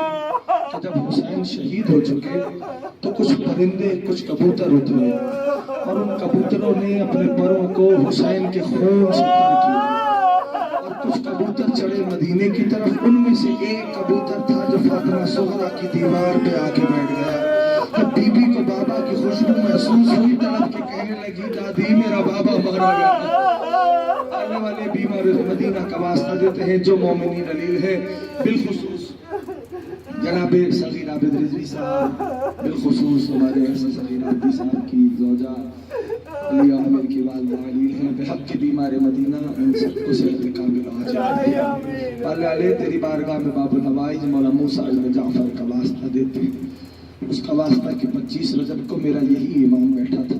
Speaker 7: کہ جب حسین شہید ہو چکے تو کچھ پرندے کچھ کبوتر اترے اور ان کبوتروں نے اپنے پروں کو حسین کے خون سے تر کیا اور کچھ کبوتر چڑھے مدینے کی طرف۔ ان میں سے ایک کبوتر تھا جو فاطمہ صغریٰ کی دیوار پہ آ کے بیٹھ گیا۔ جب بی بی کو بابا کی خوشبو محسوس ہوئی تڑپ کے کہنے لگی دادی میرا بابا مارا گیا۔ آنے والے بیمار مدینہ کا واسطہ دیتے ہیں جو مومنین علیل ہے، بالخصوص جناب صغیر عابد رضوی صاحب، بالخصوص ہمارے صغیر عابد صاحب کی زوجہ علی عامر کی والدہ علیل ہیں، بحق کے بیمار مدینہ ان سب کو صحت کامل عاجل پالنے والے تیری بارگاہ میں باب الحوائج مولا موسیٰ بن جعفر کا واسطہ دیتے ہیں، اس کا واسطہ کہ 25 رجب کو میرا یہی امام بیٹھا تھا،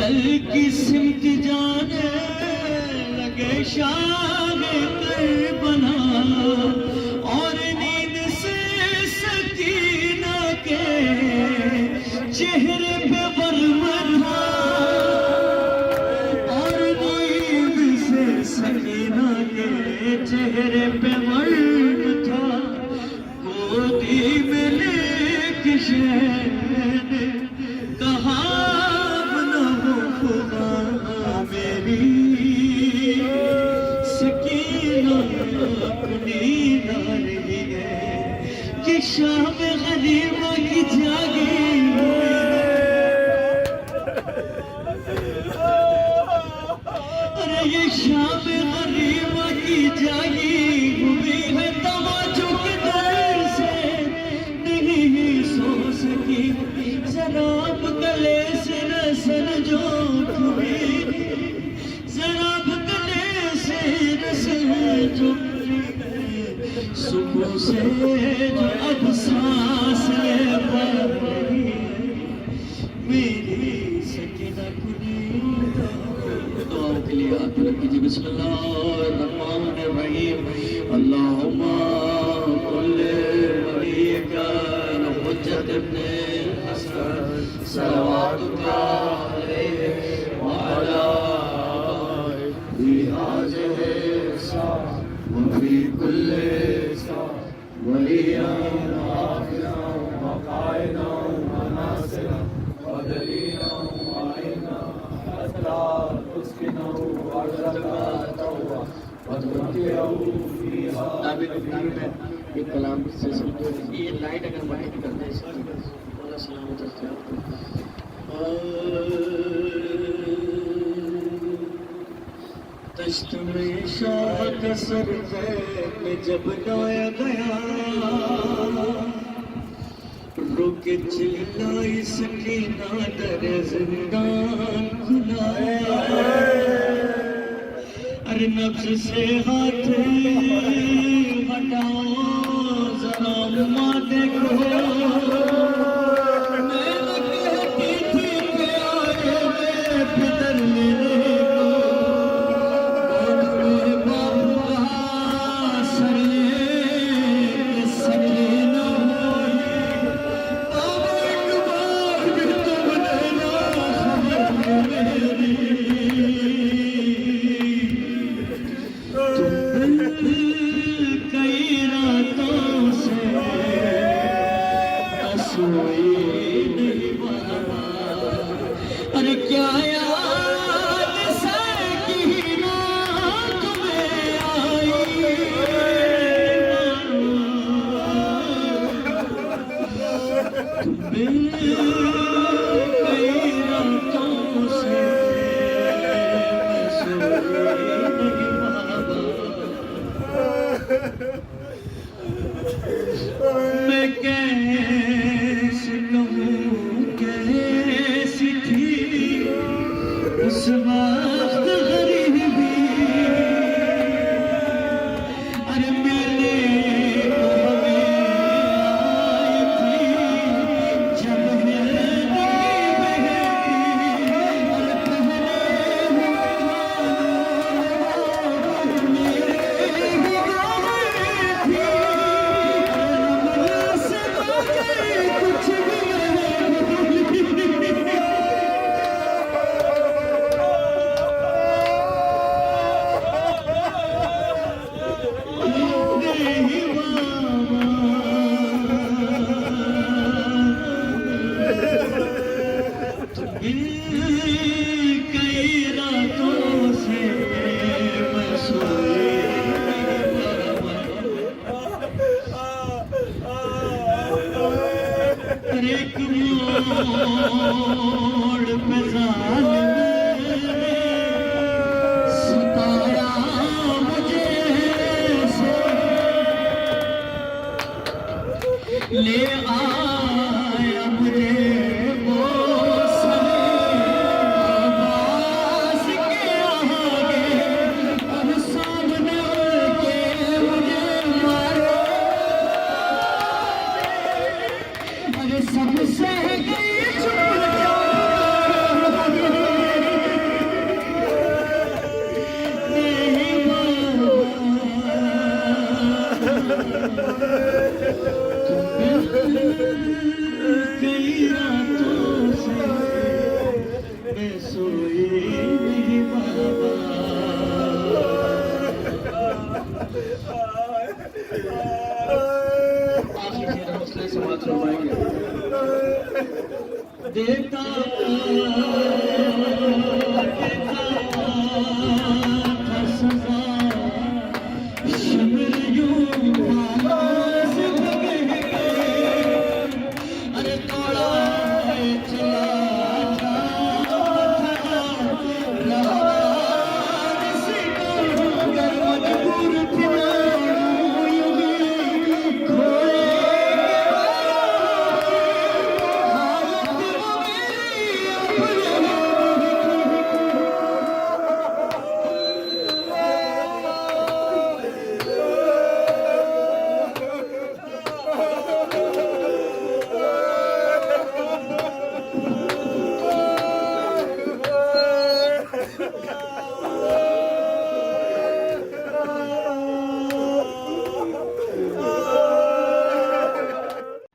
Speaker 8: تل کی سمت جانے لگے شام کربلا اور نیند سے سکینہ کے چہرے پہ ورور تھا اور نیند سے سکینہ کے چہرے پہ ورور تھا گودی میں لے کے شہد کہا بنا ہو خدا میری سکینہ اپنی نہ رہی ہے کہ شام غریبہ کی جاگی ارے یہ شام غریبہ کی جاگی ہوئی ہے توجہ کے در سے نہیں سو سکی ذراب گلے سے رسن جو کھوئی ذراب گلے سے رسن جو صبح سے جو اب سانس لے پا رہی ہے میری سکینہ کنیدہ دعاؤں کے لیے ہاتھ رکھ دیجیے بسم اللہ الرحمن الرحیم اللہم کل ولیک حجت ابن حسن صلواتک علیہ وعلا فی هذه الساعة وفي كل ساعة وليا وعافيا وقائدا وناصرا ودليلا وعينا حتى تسكنه أرضك طوعا وتمتعه فيها ایک کلام سے سمجھو یہ لائٹ اگر مائٹ کرتے ہیں اللہ سلامت اختیار دشت میں شاہ کا سر میں جب لایا گیا رک چلائی سکینہ در زندان کھلایا ارے نفس سے ہاتھ ہٹاؤ ذرا ماں دیکھو میں نہ کہتی تھی کہ آئے میں پدر لینے کو ارے کیا یاد سکینہ تمہیں آئی تمہیں کئی راتوں سے میں سوئی نہیں بابا میں کیسے کہوں کیسی تھی اس وقت غریبی ارے ملنے کو ہمیں آئی تھی جب ہلدی بہتی اور پہلے میرے ہی گانے تھی سے مجھے کچھ بھی کئی راتوں سے میں سوئی ایک موڑ پہ ظالم نے ستایا مجھے سے لے آیا مجھے وہ آواز کے آگے اور سامنے کے مجھے مارا ارے سب سے گئی چھوڑ دیتا تھا سزا شمر یوں آواز لگے ارے توڑا چلا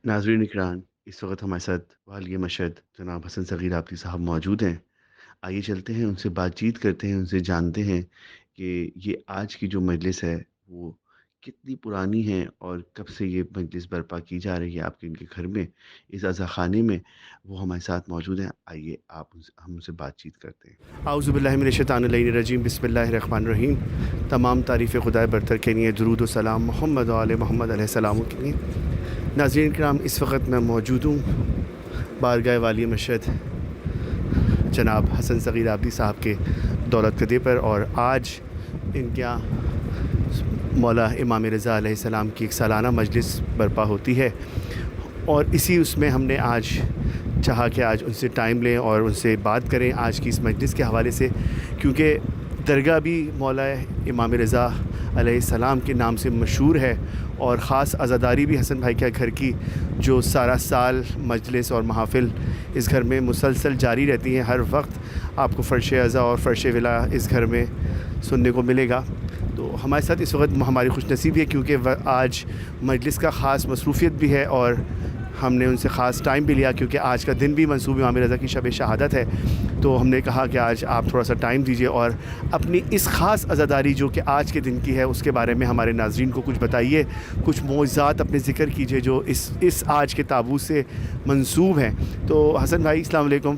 Speaker 1: ناظرین اکرام، اس وقت ہمارے ساتھ والی مشہد جناب حسن صغیر آبدی صاحب موجود ہیں. آئیے چلتے ہیں، ان سے بات چیت کرتے ہیں، ان سے جانتے ہیں کہ یہ آج کی جو مجلس ہے وہ کتنی پرانی ہے اور کب سے یہ مجلس برپا کی جا رہی ہے آپ کے ان کے گھر میں، اس عزا خانے میں. وہ ہمارے ساتھ موجود ہیں. آئیے ہم ان سے بات چیت کرتے ہیں. اعوذ باللہ من الشیطان الرجیم، بسم اللہ الرحمن الرحیم. تمام تعریف خدا برتر کے لیے، درود و سلام محمد و آل محمد علیہ السلام کے لیے. ناظرین کرام، اس وقت میں موجود ہوں بارگاہ والی مشہد جناب حسن صغیر آبدی صاحب کے دولت قدے پر، اور آج ان کے مولا امام رضا علیہ السلام کی ایک سالانہ مجلس برپا ہوتی ہے، اور اس میں ہم نے آج چاہا کہ آج ان سے ٹائم لیں اور ان سے بات کریں آج کی اس مجلس کے حوالے سے، کیونکہ درگاہ بھی مولا امام رضا علیہ السلام کے نام سے مشہور ہے، اور خاص عزاداری بھی حسن بھائی کے گھر کی جو سارا سال مجلس اور محافل اس گھر میں مسلسل جاری رہتی ہیں. ہر وقت آپ کو فرش عزا اور فرش ولا اس گھر میں سننے کو ملے گا. تو ہمارے ساتھ اس وقت ہماری خوش نصیبی ہے کیونکہ آج مجلس کا خاص مصروفیت بھی ہے، اور ہم نے ان سے خاص ٹائم بھی لیا کیونکہ آج کا دن بھی منصوب امام رضا کی شب شہادت ہے. تو ہم نے کہا کہ آج آپ تھوڑا سا ٹائم دیجئے اور اپنی اس خاص عزاداری جو کہ آج کے دن کی ہے اس کے بارے میں ہمارے ناظرین کو کچھ بتائیے، کچھ معجزات اپنے ذکر کیجئے جو اس آج کے تابوت سے منسوب ہیں. تو حسن بھائی السلام علیکم.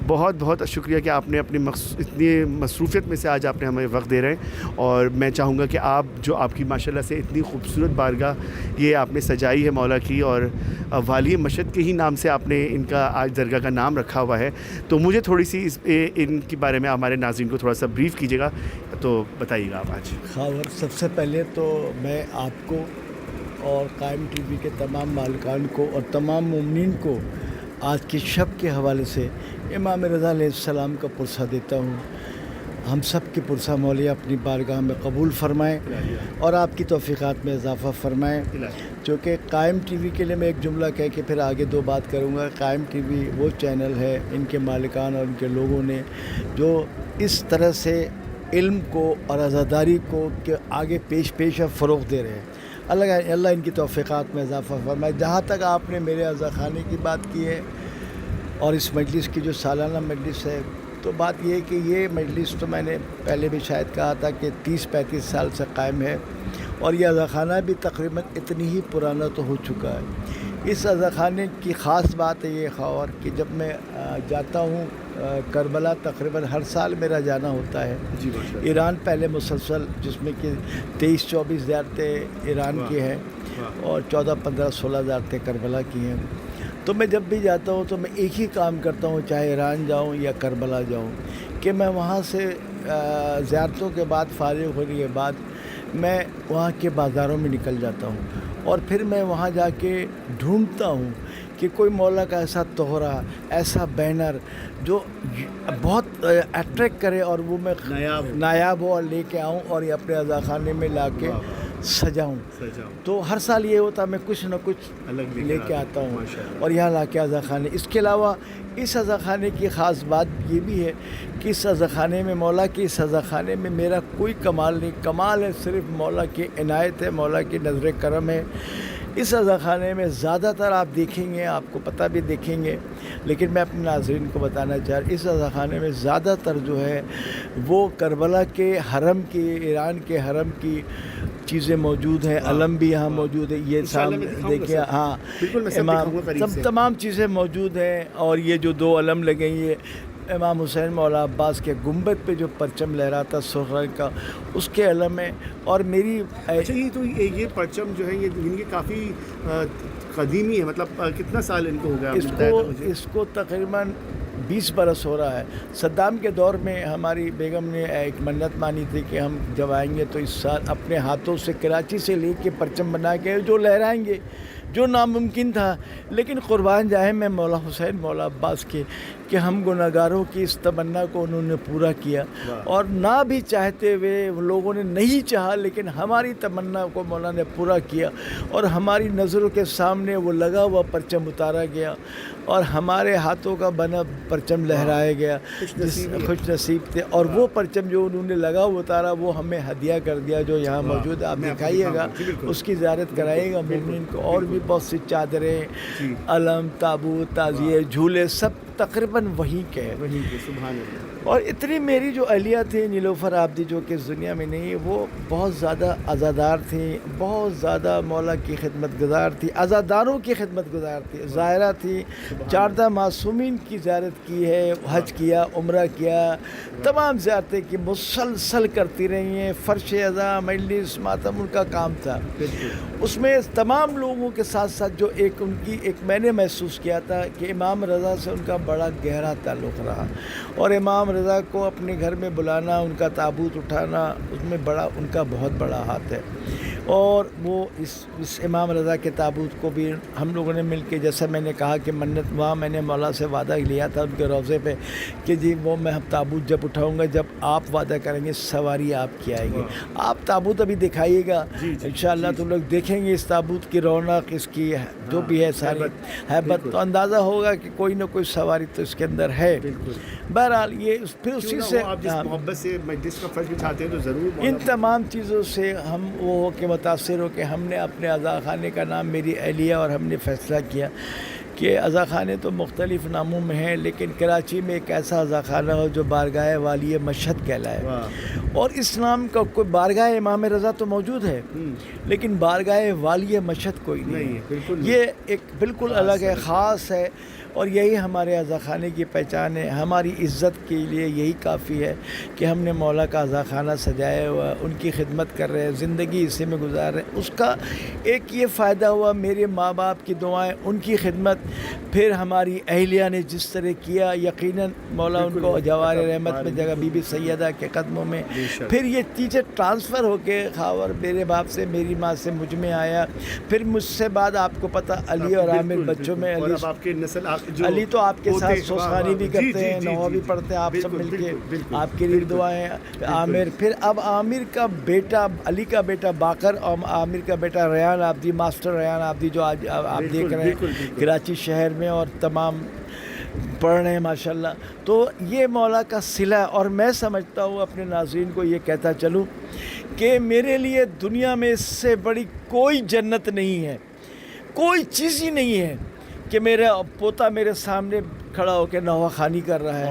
Speaker 1: بہت بہت شکریہ کہ آپ نے اپنی اتنی مصروفیت میں سے آج آپ نے ہمیں وقت دے رہے ہیں، اور میں چاہوں گا کہ آپ کی ماشاءاللہ سے اتنی خوبصورت بارگاہ یہ آپ نے سجائی ہے مولا کی، اور والی مشہد کے ہی نام سے آپ نے ان کا آج درگاہ کا نام رکھا ہوا ہے. تو مجھے تھوڑی سی ان کے بارے میں ہمارے ناظرین کو تھوڑا سا بریف کیجیے گا، تو بتائیے گا آپ آج.
Speaker 2: خاور، سب سے پہلے تو میں آپ کو اور قائم ٹی وی کے تمام مالکان کو اور تمام مومنین کو آج کی شب کے حوالے سے امام رضا علیہ السلام کا پرسہ دیتا ہوں. ہم سب کی پرسہ مولا اپنی بارگاہ میں قبول فرمائیں اور آپ کی توفیقات میں اضافہ فرمائیں. چونکہ قائم ٹی وی کے لیے میں ایک جملہ کہہ کے پھر آگے دو بات کروں گا. قائم ٹی وی وہ چینل ہے، ان کے مالکان اور ان کے لوگوں نے جو اس طرح سے علم کو اور عزاداری کو کہ آگے پیش فروغ دے رہے ہیں. اللہ ان کی توفیقات میں اضافہ فرمائے. جہاں تک آپ نے میرے عزا خانے کی بات کی ہے اور اس مجلس کی جو سالانہ مجلس ہے، تو بات یہ ہے کہ یہ مجلس تو میں نے پہلے بھی شاید کہا تھا کہ 30-35 سال سے قائم ہے، اور یہ عزا خانہ بھی تقریباً اتنی ہی پرانا تو ہو چکا ہے. اس عزا خانے کی خاص بات ہے یہ خاور کہ جب میں جاتا ہوں کربلا، تقریباً ہر سال میرا جانا ہوتا ہے. ایران پہلے مسلسل، جس میں کہ 23-24 زیارتیں ایران کی ہیں اور 14-15-16 زیارتیں کربلا کی ہیں. تو میں جب بھی جاتا ہوں تو میں ایک ہی کام کرتا ہوں، چاہے ایران جاؤں یا کربلا جاؤں، کہ میں وہاں سے زیارتوں کے بعد فارغ ہونے کے بعد میں وہاں کے بازاروں میں نکل جاتا ہوں، اور پھر میں وہاں جا کے ڈھونڈتا ہوں کہ کوئی مولا کا ایسا تحرہ، ایسا بینر جو بہت اٹریکٹ کرے اور وہ میں نایاب ہو اور لے کے آؤں اور یہ اپنے عزا خانے میں لا کے سجاؤں. تو ہر سال یہ ہوتا ہے میں کچھ نہ کچھ لے کے آتا ہوں اور یہاں لا کے عزا خانے. اس کے علاوہ اس عزا خانے کی خاص بات یہ بھی ہے کہ اس عزا خانے میں مولا کی اس عزا خانے میں میرا کوئی کمال نہیں، کمال ہے صرف مولا کی عنایت ہے، مولا کی نظر کرم ہے. اس عزا خانے میں زیادہ تر آپ دیکھیں گے، آپ کو پتہ بھی دیکھیں گے، لیکن میں اپنے ناظرین کو بتانا چاہ رہا ہوں، اس عزا خانے میں زیادہ تر جو ہے وہ کربلا کے حرم کی، ایران کے حرم کی چیزیں موجود ہیں، علم بھی یہاں موجود ہے، یہ
Speaker 3: انشاءاللہ میں دکھاؤں گا
Speaker 2: دیکھیے،
Speaker 3: سر۔
Speaker 2: ہاں
Speaker 3: بالکل میں سب
Speaker 2: امام
Speaker 3: دکھاؤں گا قریب سے۔
Speaker 2: تمام چیزیں موجود ہیں، اور یہ جو 2 علم لگے ہیں، یہ امام حسین مولا عباس کے گنبد پہ جو پرچم لہراتا سرخ رنگ کا، اس کے علم ہے۔ اور میری
Speaker 3: اچھا یہ پرچم جو ہے یہ کافی قدیمی ہے، مطلب کتنا سال ان کو ہو گیا؟
Speaker 2: اس کو تقریباً 20 برس ہو رہا ہے۔ صدام کے دور میں ہماری بیگم نے ایک منت مانی تھی کہ ہم جب آئیں گے تو اس سال اپنے ہاتھوں سے کراچی سے لے کے پرچم بنا کے جو لہرائیں گے، جو ناممکن تھا، لیکن قربان جائیں میں مولا حسین مولا عباس کے کہ ہم گناہگاروں کی اس تمنا کو انہوں نے پورا کیا، اور نہ بھی چاہتے ہوئے لوگوں نے نہیں چاہا، لیکن ہماری تمنا کو مولا نے پورا کیا، اور ہماری نظروں کے سامنے وہ لگا ہوا پرچم اتارا گیا، اور ہمارے ہاتھوں کا بنا پرچم لہرایا گیا، خوش نصیب تھے۔ اور وہ پرچم جو انہوں نے لگا ہوا اتارا وہ ہمیں ہدیہ کر دیا، جو یہاں موجود ہے، آپ دکھائیے گا، اس کی زیارت کرائیے گا مومنین کو۔ اور بھی بہت سی چادریں، علم، تابوت، تعزیے، جھولے، سب تقریباً وہیں کے ہیں۔
Speaker 3: سبحان اللہ۔
Speaker 2: اور اتنی میری جو اہلیہ تھی نیلوفر آبدی، جو کہ اس دنیا میں نہیں، وہ بہت زیادہ عزادار تھیں، بہت زیادہ مولا کی خدمت گزار تھی، عزاداروں کی خدمت گزار تھی، ظاہرہ تھی، 14 معصومین کی زیارت کی ہے، حج کیا، عمرہ کیا، تمام زیارتیں کی، مسلسل کرتی رہی ہیں، فرش عزا، مجلس، ماتم ان کا کام تھا۔ اس میں تمام لوگوں کے ساتھ ساتھ جو ان کی میں نے محسوس کیا تھا کہ امام رضا سے ان کا بڑا گہرا تعلق رہا، اور امام رضا کو اپنے گھر میں بلانا، ان کا تابوت اٹھانا، اس میں ان کا بہت بڑا ہاتھ ہے۔ اور وہ اس امام رضا کے تابوت کو بھی ہم لوگوں نے مل کے، جیسا میں نے کہا کہ منت، وہاں میں نے مولا سے وعدہ لیا تھا ان کے روضے پہ کہ جی وہ میں تابوت جب اٹھاؤں گا، جب آپ وعدہ کریں گے سواری آپ کی آئے گی، آپ تابوت ابھی دکھائیے گا انشاءاللہ، تو لوگ دیکھیں گے اس تابوت کی رونق، اس کی جو بھی ہے ساری ہیبت، تو اندازہ ہوگا کہ کوئی نہ کوئی سواری تو اس کے اندر ہے۔ بہرحال یہ پھر اسی سے
Speaker 3: آپ جس محبت سے مجلس کا فرش بچھاتے ہیں تو ضرور
Speaker 2: ان تمام چیزوں سے ہم وہ ہو کے متاثر ہو کے ہم نے اپنے عزا خانے کا نام میری اہلیہ اور ہم نے فیصلہ کیا کہ عزا خانے تو مختلف ناموں میں ہیں، لیکن کراچی میں ایک ایسا عزا خانہ ہو جو بارگاہ والی مشہد کہلائے، اور اس نام کا کوئی بارگاہ امام رضا تو موجود ہے، لیکن بارگاہ والی مشہد کوئی نہیں ہے، یہ ایک بالکل الگ ہے، خاص ہے، اور یہی ہمارے عزا خانے کی پہچان ہے۔ ہماری عزت کے لیے یہی کافی ہے کہ ہم نے مولا کا عزا خانہ سجایا ہوا، ان کی خدمت کر رہے ہیں، زندگی اسی میں گزار رہے ہیں۔ اس کا ایک یہ فائدہ ہوا، میرے ماں باپ کی دعائیں، ان کی خدمت، پھر ہماری اہلیہ نے جس طرح کیا، یقیناً مولا ان کو جوار رحمت میں جگہ، بی بی سیدہ کے قدموں میں، پھر یہ چیزیں ٹرانسفر ہو کے خاور میرے باپ سے، میری ماں سے مجھ میں آیا، پھر مجھ سے بعد آپ کو پتہ علی اور عامر بچوں میں، علی تو آپ کے ساتھ سوسخانی بھی کرتے ہیں، نوحہ بھی پڑھتے ہیں، آپ سب مل کے آپ کے لیے دعائیں، عامر، پھر اب عامر کا بیٹا، علی کا بیٹا باقر، اور عامر کا بیٹا ریان آبدی، ماسٹر ریان آبدی، جو آج آپ دیکھ رہے ہیں کراچی شہر میں اور تمام پڑھ رہے ہیں ماشاءاللہ۔ تو یہ مولا کا صلہ، اور میں سمجھتا ہوں اپنے ناظرین کو یہ کہتا چلوں کہ میرے لیے دنیا میں اس سے بڑی کوئی جنت نہیں ہے، کوئی چیز ہی نہیں ہے کہ میرا پوتا میرے سامنے کھڑا ہو کے نوحہ خوانی کر رہا ہے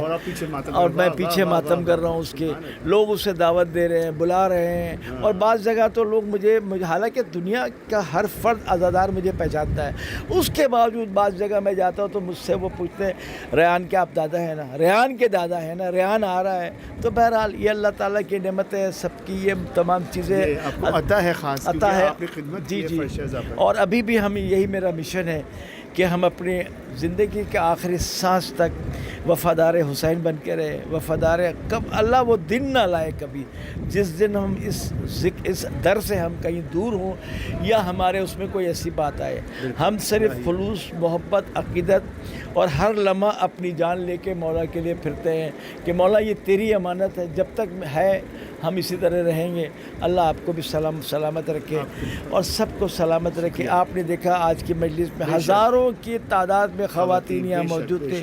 Speaker 2: اور میں پیچھے ماتم کر رہا ہوں، اس کے لوگ اسے دعوت دے رہے ہیں، بلا رہے ہیں، اور بعض جگہ تو لوگ مجھے حالانکہ دنیا کا ہر فرد عزادار مجھے پہچانتا ہے، اس کے باوجود بعض جگہ میں جاتا ہوں تو مجھ سے وہ پوچھتے ہیں ریان کے آپ دادا ہیں نا، ریان کے دادا ہیں نا، ریان آ رہا ہے۔ تو بہرحال یہ اللہ تعالیٰ کی نعمت ہے، سب کی یہ تمام چیزیں
Speaker 3: عطا ہے، خاص
Speaker 2: عطا ہے، جی جی۔ اور ابھی بھی ہم یہی میرا مشن ہے کہ ہم اپنے زندگی کے آخری سانس تک وفادار حسین بن کے رہے، وفادار، کب اللہ وہ دن نہ لائے کبھی جس دن ہم اس در سے ہم کہیں دور ہوں، یا ہمارے اس میں کوئی ایسی بات آئے۔ ہم صرف خلوص، محبت، عقیدت اور ہر لمحہ اپنی جان لے کے مولا کے لیے پھرتے ہیں کہ مولا یہ تیری امانت ہے، جب تک ہے ہم اسی طرح رہیں گے۔ اللہ آپ کو بھی سلامت رکھے اور سب کو سلامت رکھے۔ آپ نے دیکھا آج کی مجلس میں ہزاروں کی تعداد میں خواتین یہاں موجود تھے،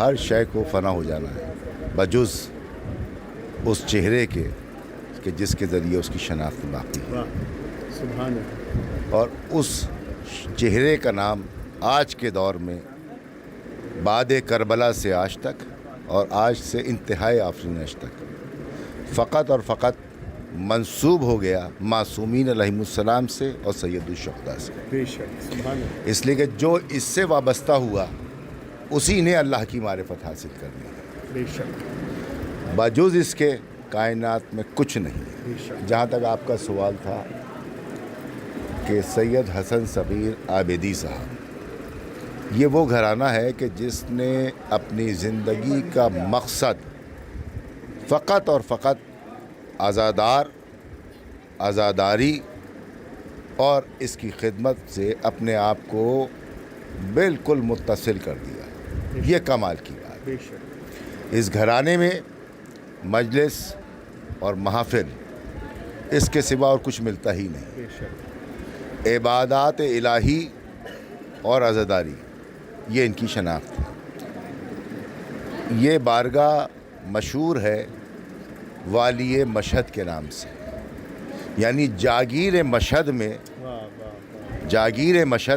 Speaker 9: ہر شے کو فنا ہو جانا ہے بجز اس چہرے کے کہ جس کے ذریعے اس کی شناخت باقی ہے.
Speaker 3: سبحان اللہ.
Speaker 9: اور اس چہرے کا نام آج کے دور میں بعد کربلا سے آج تک اور آج سے انتہائی آفرینش تک فقط اور فقط منسوب ہو گیا معصومین علیہم السلام سے اور سید الشہداء سے.
Speaker 3: بے شک. سبحان اللہ.
Speaker 9: اس لیے کہ جو اس سے وابستہ ہوا اسی نے اللہ کی معرفت حاصل کرنی ہے.
Speaker 3: بے شک.
Speaker 9: باجوز اس کے کائنات میں کچھ نہیں ہے.
Speaker 3: بے شک.
Speaker 9: جہاں تک آپ کا سوال تھا کہ سید حسن صغیر عابدی صاحب، یہ وہ گھرانہ ہے کہ جس نے اپنی زندگی کا مقصد فقط اور فقط آزاداری اور اس کی خدمت سے اپنے آپ کو بالکل متصل کر دیا. یہ کمال کی بات.
Speaker 3: بے شک.
Speaker 9: اس گھرانے میں مجلس اور محافل اس کے سوا اور کچھ ملتا ہی نہیں.
Speaker 3: بے شک.
Speaker 9: عبادات الہی اور عزاداری یہ ان کی شناخت ہے. یہ بارگاہ مشہور ہے والی مشہد کے نام سے، یعنی جاگیر مشہد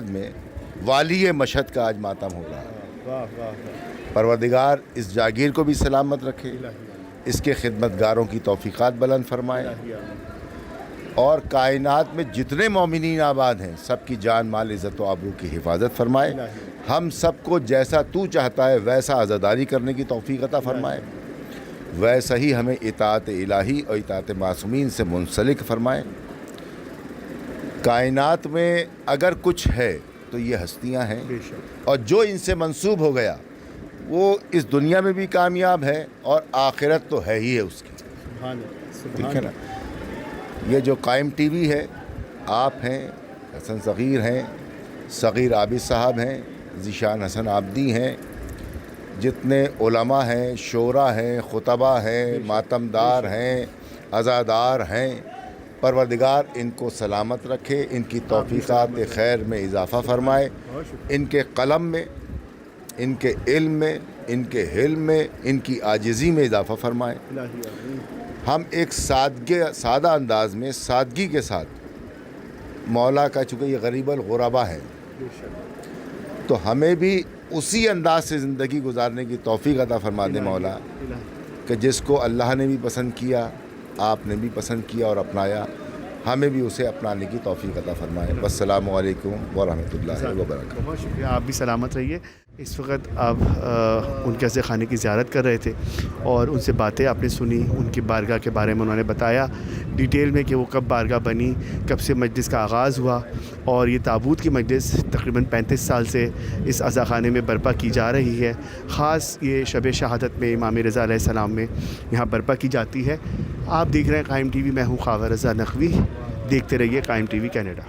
Speaker 9: میں والی مشہد کا آج ماتم ہو رہا ہے. پروردگار اس جاگیر کو بھی سلامت رکھے، اس کے خدمتگاروں کی توفیقات بلند فرمائے اور کائنات میں جتنے مومنین آباد ہیں سب کی جان مال عزت و آبرو کی حفاظت فرمائے. ہم سب کو جیسا تو چاہتا ہے ویسا عزاداری کرنے کی توفیق عطا فرمائے، ویسا ہی ہمیں اطاعت الہی اور اطاعت معصومین سے منسلک فرمائے. کائنات میں اگر کچھ ہے تو یہ ہستیاں ہیں، اور جو ان سے منسوب ہو گیا وہ اس دنیا میں بھی کامیاب ہے اور آخرت تو ہے ہی ہے اس کی. ٹھیک ہے نا. یہ جو قائم ٹی وی ہے، آپ ہیں، حسن صغیر ہیں، صغیر عابد صاحب ہیں، ذیشان حسن عابدی ہیں، جتنے علماء ہیں، شعراء ہیں، خطبہ ہیں، ماتمدار ہیں، عزادار ہیں، پروردگار ان کو سلامت رکھے، ان کی توفیقات خیر میں اضافہ فرمائے، ان کے قلم میں، ان کے علم میں، ان کے حلم میں، ان کی عاجزی میں اضافہ فرمائے. ہم ایک سادہ انداز میں سادگی کے ساتھ مولا کا، چونکہ یہ غریب الغربا ہے تو ہمیں بھی اسی انداز سے زندگی گزارنے کی توفیق عطا فرما دے مولا، کہ جس کو اللہ نے بھی پسند کیا، آپ نے بھی پسند کیا اور اپنایا، ہمیں بھی اسے اپنانے کی توفیق عطا فرمائے. والسلام علیکم ورحمۃ اللہ وبرکاتہ.
Speaker 3: بہت شکریہ. آپ بھی سلامت رہیے. اس وقت آپ ان کے عزا خانے کی زیارت کر رہے تھے اور ان سے باتیں آپ نے سنی، ان کی بارگاہ کے بارے میں انہوں نے بتایا ڈیٹیل میں کہ وہ کب بارگاہ بنی، کب سے مجلس کا آغاز ہوا، اور یہ تابوت کی مجلس تقریباً 35 سال سے اس عزا خانے میں برپا کی جا رہی ہے. خاص یہ شب شہادت میں امام رضا علیہ السلام میں یہاں برپا کی جاتی ہے. آپ دیکھ رہے ہیں قائم ٹی وی. میں ہوں خاور رضا نقوی. دیکھتے رہیے قائم ٹی وی کینیڈا.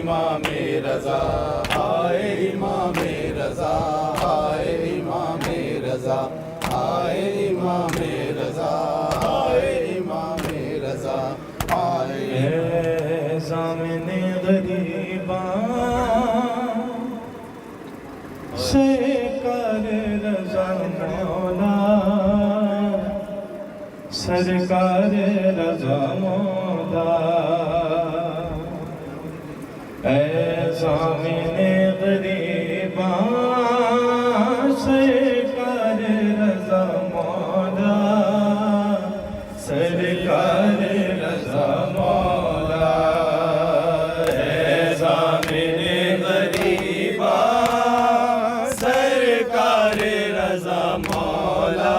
Speaker 5: امام رضا آئے، امام رضا آئے، امام رضا آئے، امام رضا آئے، امام رضا آئے. ضامن غریباں سرکار رضا مولا، سرکار رضا مولا. اے ضامن غریباں سرکار رضا مولا، سرکار رضا مولا. اے ضامن غریباں سرکار رضا مولا،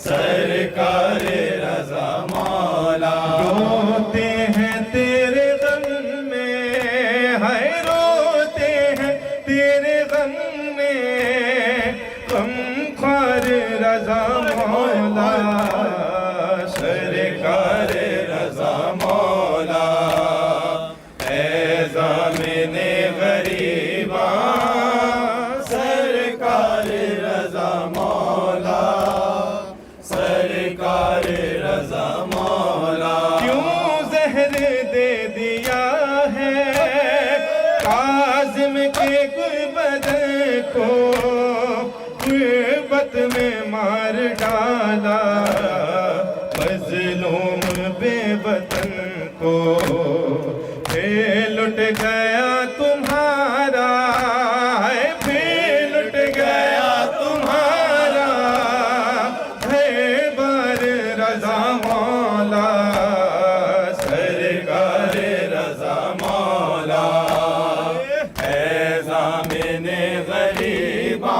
Speaker 5: سرکار رضا مولا. روتے ہیں تیرے غم میں، ہائے روتے ہیں تیرے غم میں، غم خوار رضا مولا، سرکار رضا مولا. اے ضامن غریباں سرکار رضا مولا، سرکار رضا مولا. کیوں زہر دے دیا ہے کاظم کے
Speaker 8: غربت میں مار ڈالا مظلوم بے وطن کو، پھر لٹ گیا تمہارا، پھر لٹ گیا تمہارا بار رضا مولا، سرکار رضا مولا، اے ضامن غریباں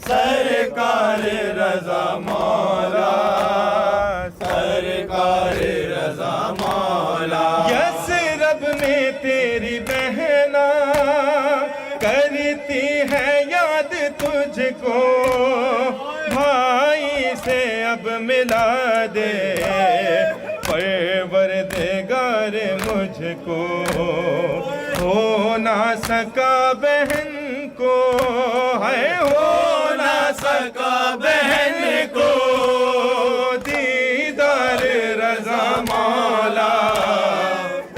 Speaker 8: سرکار رضا مولا، سرکار رضا مولا۔ یثرب میں تیری بہنا کرتی ہے یاد تجھ کو، بھائی سے اب ملا دے پروردگار مجھ کو، ہو نہ سکا بہن کو، ہے ہو نہ سکا بہن کو دیدار رضا مولا،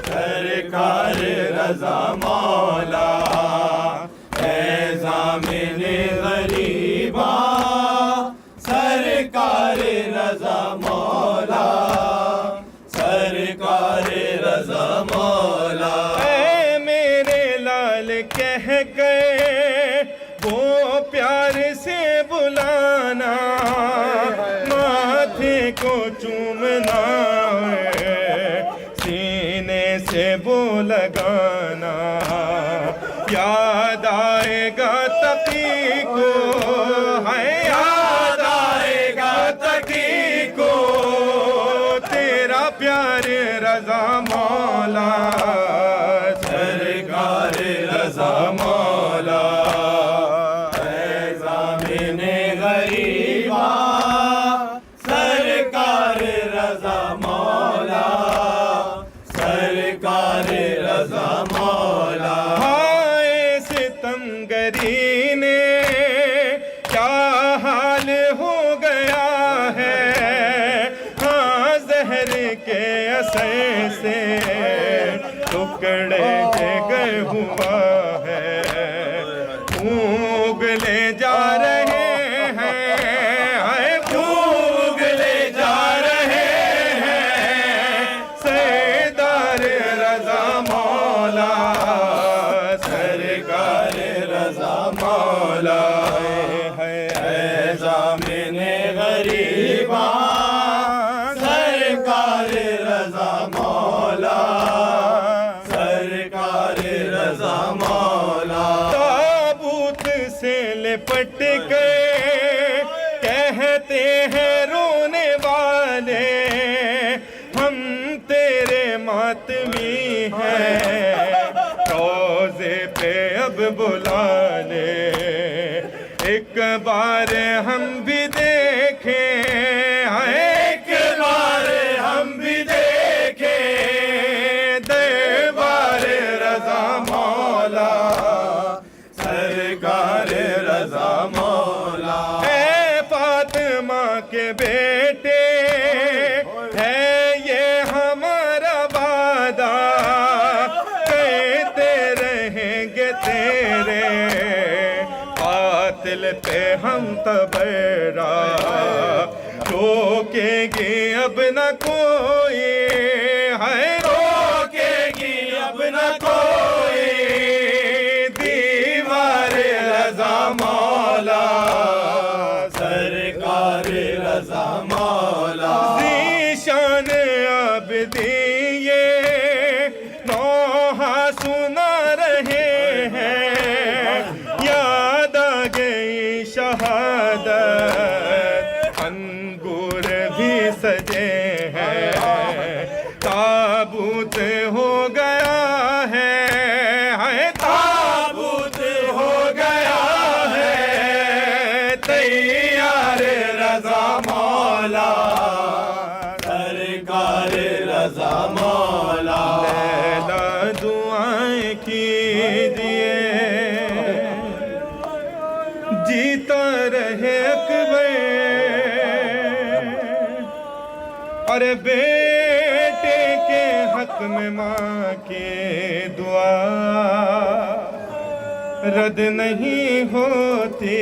Speaker 8: سرکار رضا مولا، اے ضامن غریباں سرکار رضا مولا، سرکار رضا مولا۔ اے میرے لال کہہ گئے وہ پیار سے بلانا، ماتھے کو چومنا، سینے سے بو لگانا، یاد آئے گا تقی کو، ہے یاد آئے گا تقی کو تیرا پیار رضا مولا، سرکار رضا مولا، اے ضامن غریباں سرکار رضا مولا، سرکار رضا مولا۔ ہائے ستمگری نے کیا حال ہو گیا ہے، ہاں زہر کے اثر سے ٹکڑے جگر ہوا ہے، اگلے جا رہے ہیں، اگلے جا رہے ہیں سردار رضا مولا، سرکار رضا مولا، اے ضامن غریباں سرکار رضا مولا، سرکار رضا مولا۔ تابوت سے لپٹ گئے کہتے ہیں رونے والے، ہم تیرے ماتمی ہیں، روزے پہ اب بلا لے، ایک بار ہم بھی دیکھیں، ایک بار ہم بھی دیکھیں دربار رضا مولا، سرکار رضا مولا۔ اے فاطمہ کے بیٹے ہے یہ ہمارا وعدہ، کہتے رہیں گے تیرے قاتل پہ ہم تبرا، روکے گی اب نہ کوئی، ہے روکے گی اب نہ کوئی دیوار رضا مولا، سرکار رضا مولا۔ ذیشان عابدی یہ نوحہ سنا رہے ہیں، یاد آ گئی شہادت، انگور بھی سجے ہیں، تابوت ہو گیا ہے، تابوت ہو گیا ہے تیار رضا مولا، سرکار رضا مولا۔ لیلا دعائیں کیجئے جیتا رہے اکبر، اور بیٹے کے حق میں ماں کی دعا رد نہیں ہوتی،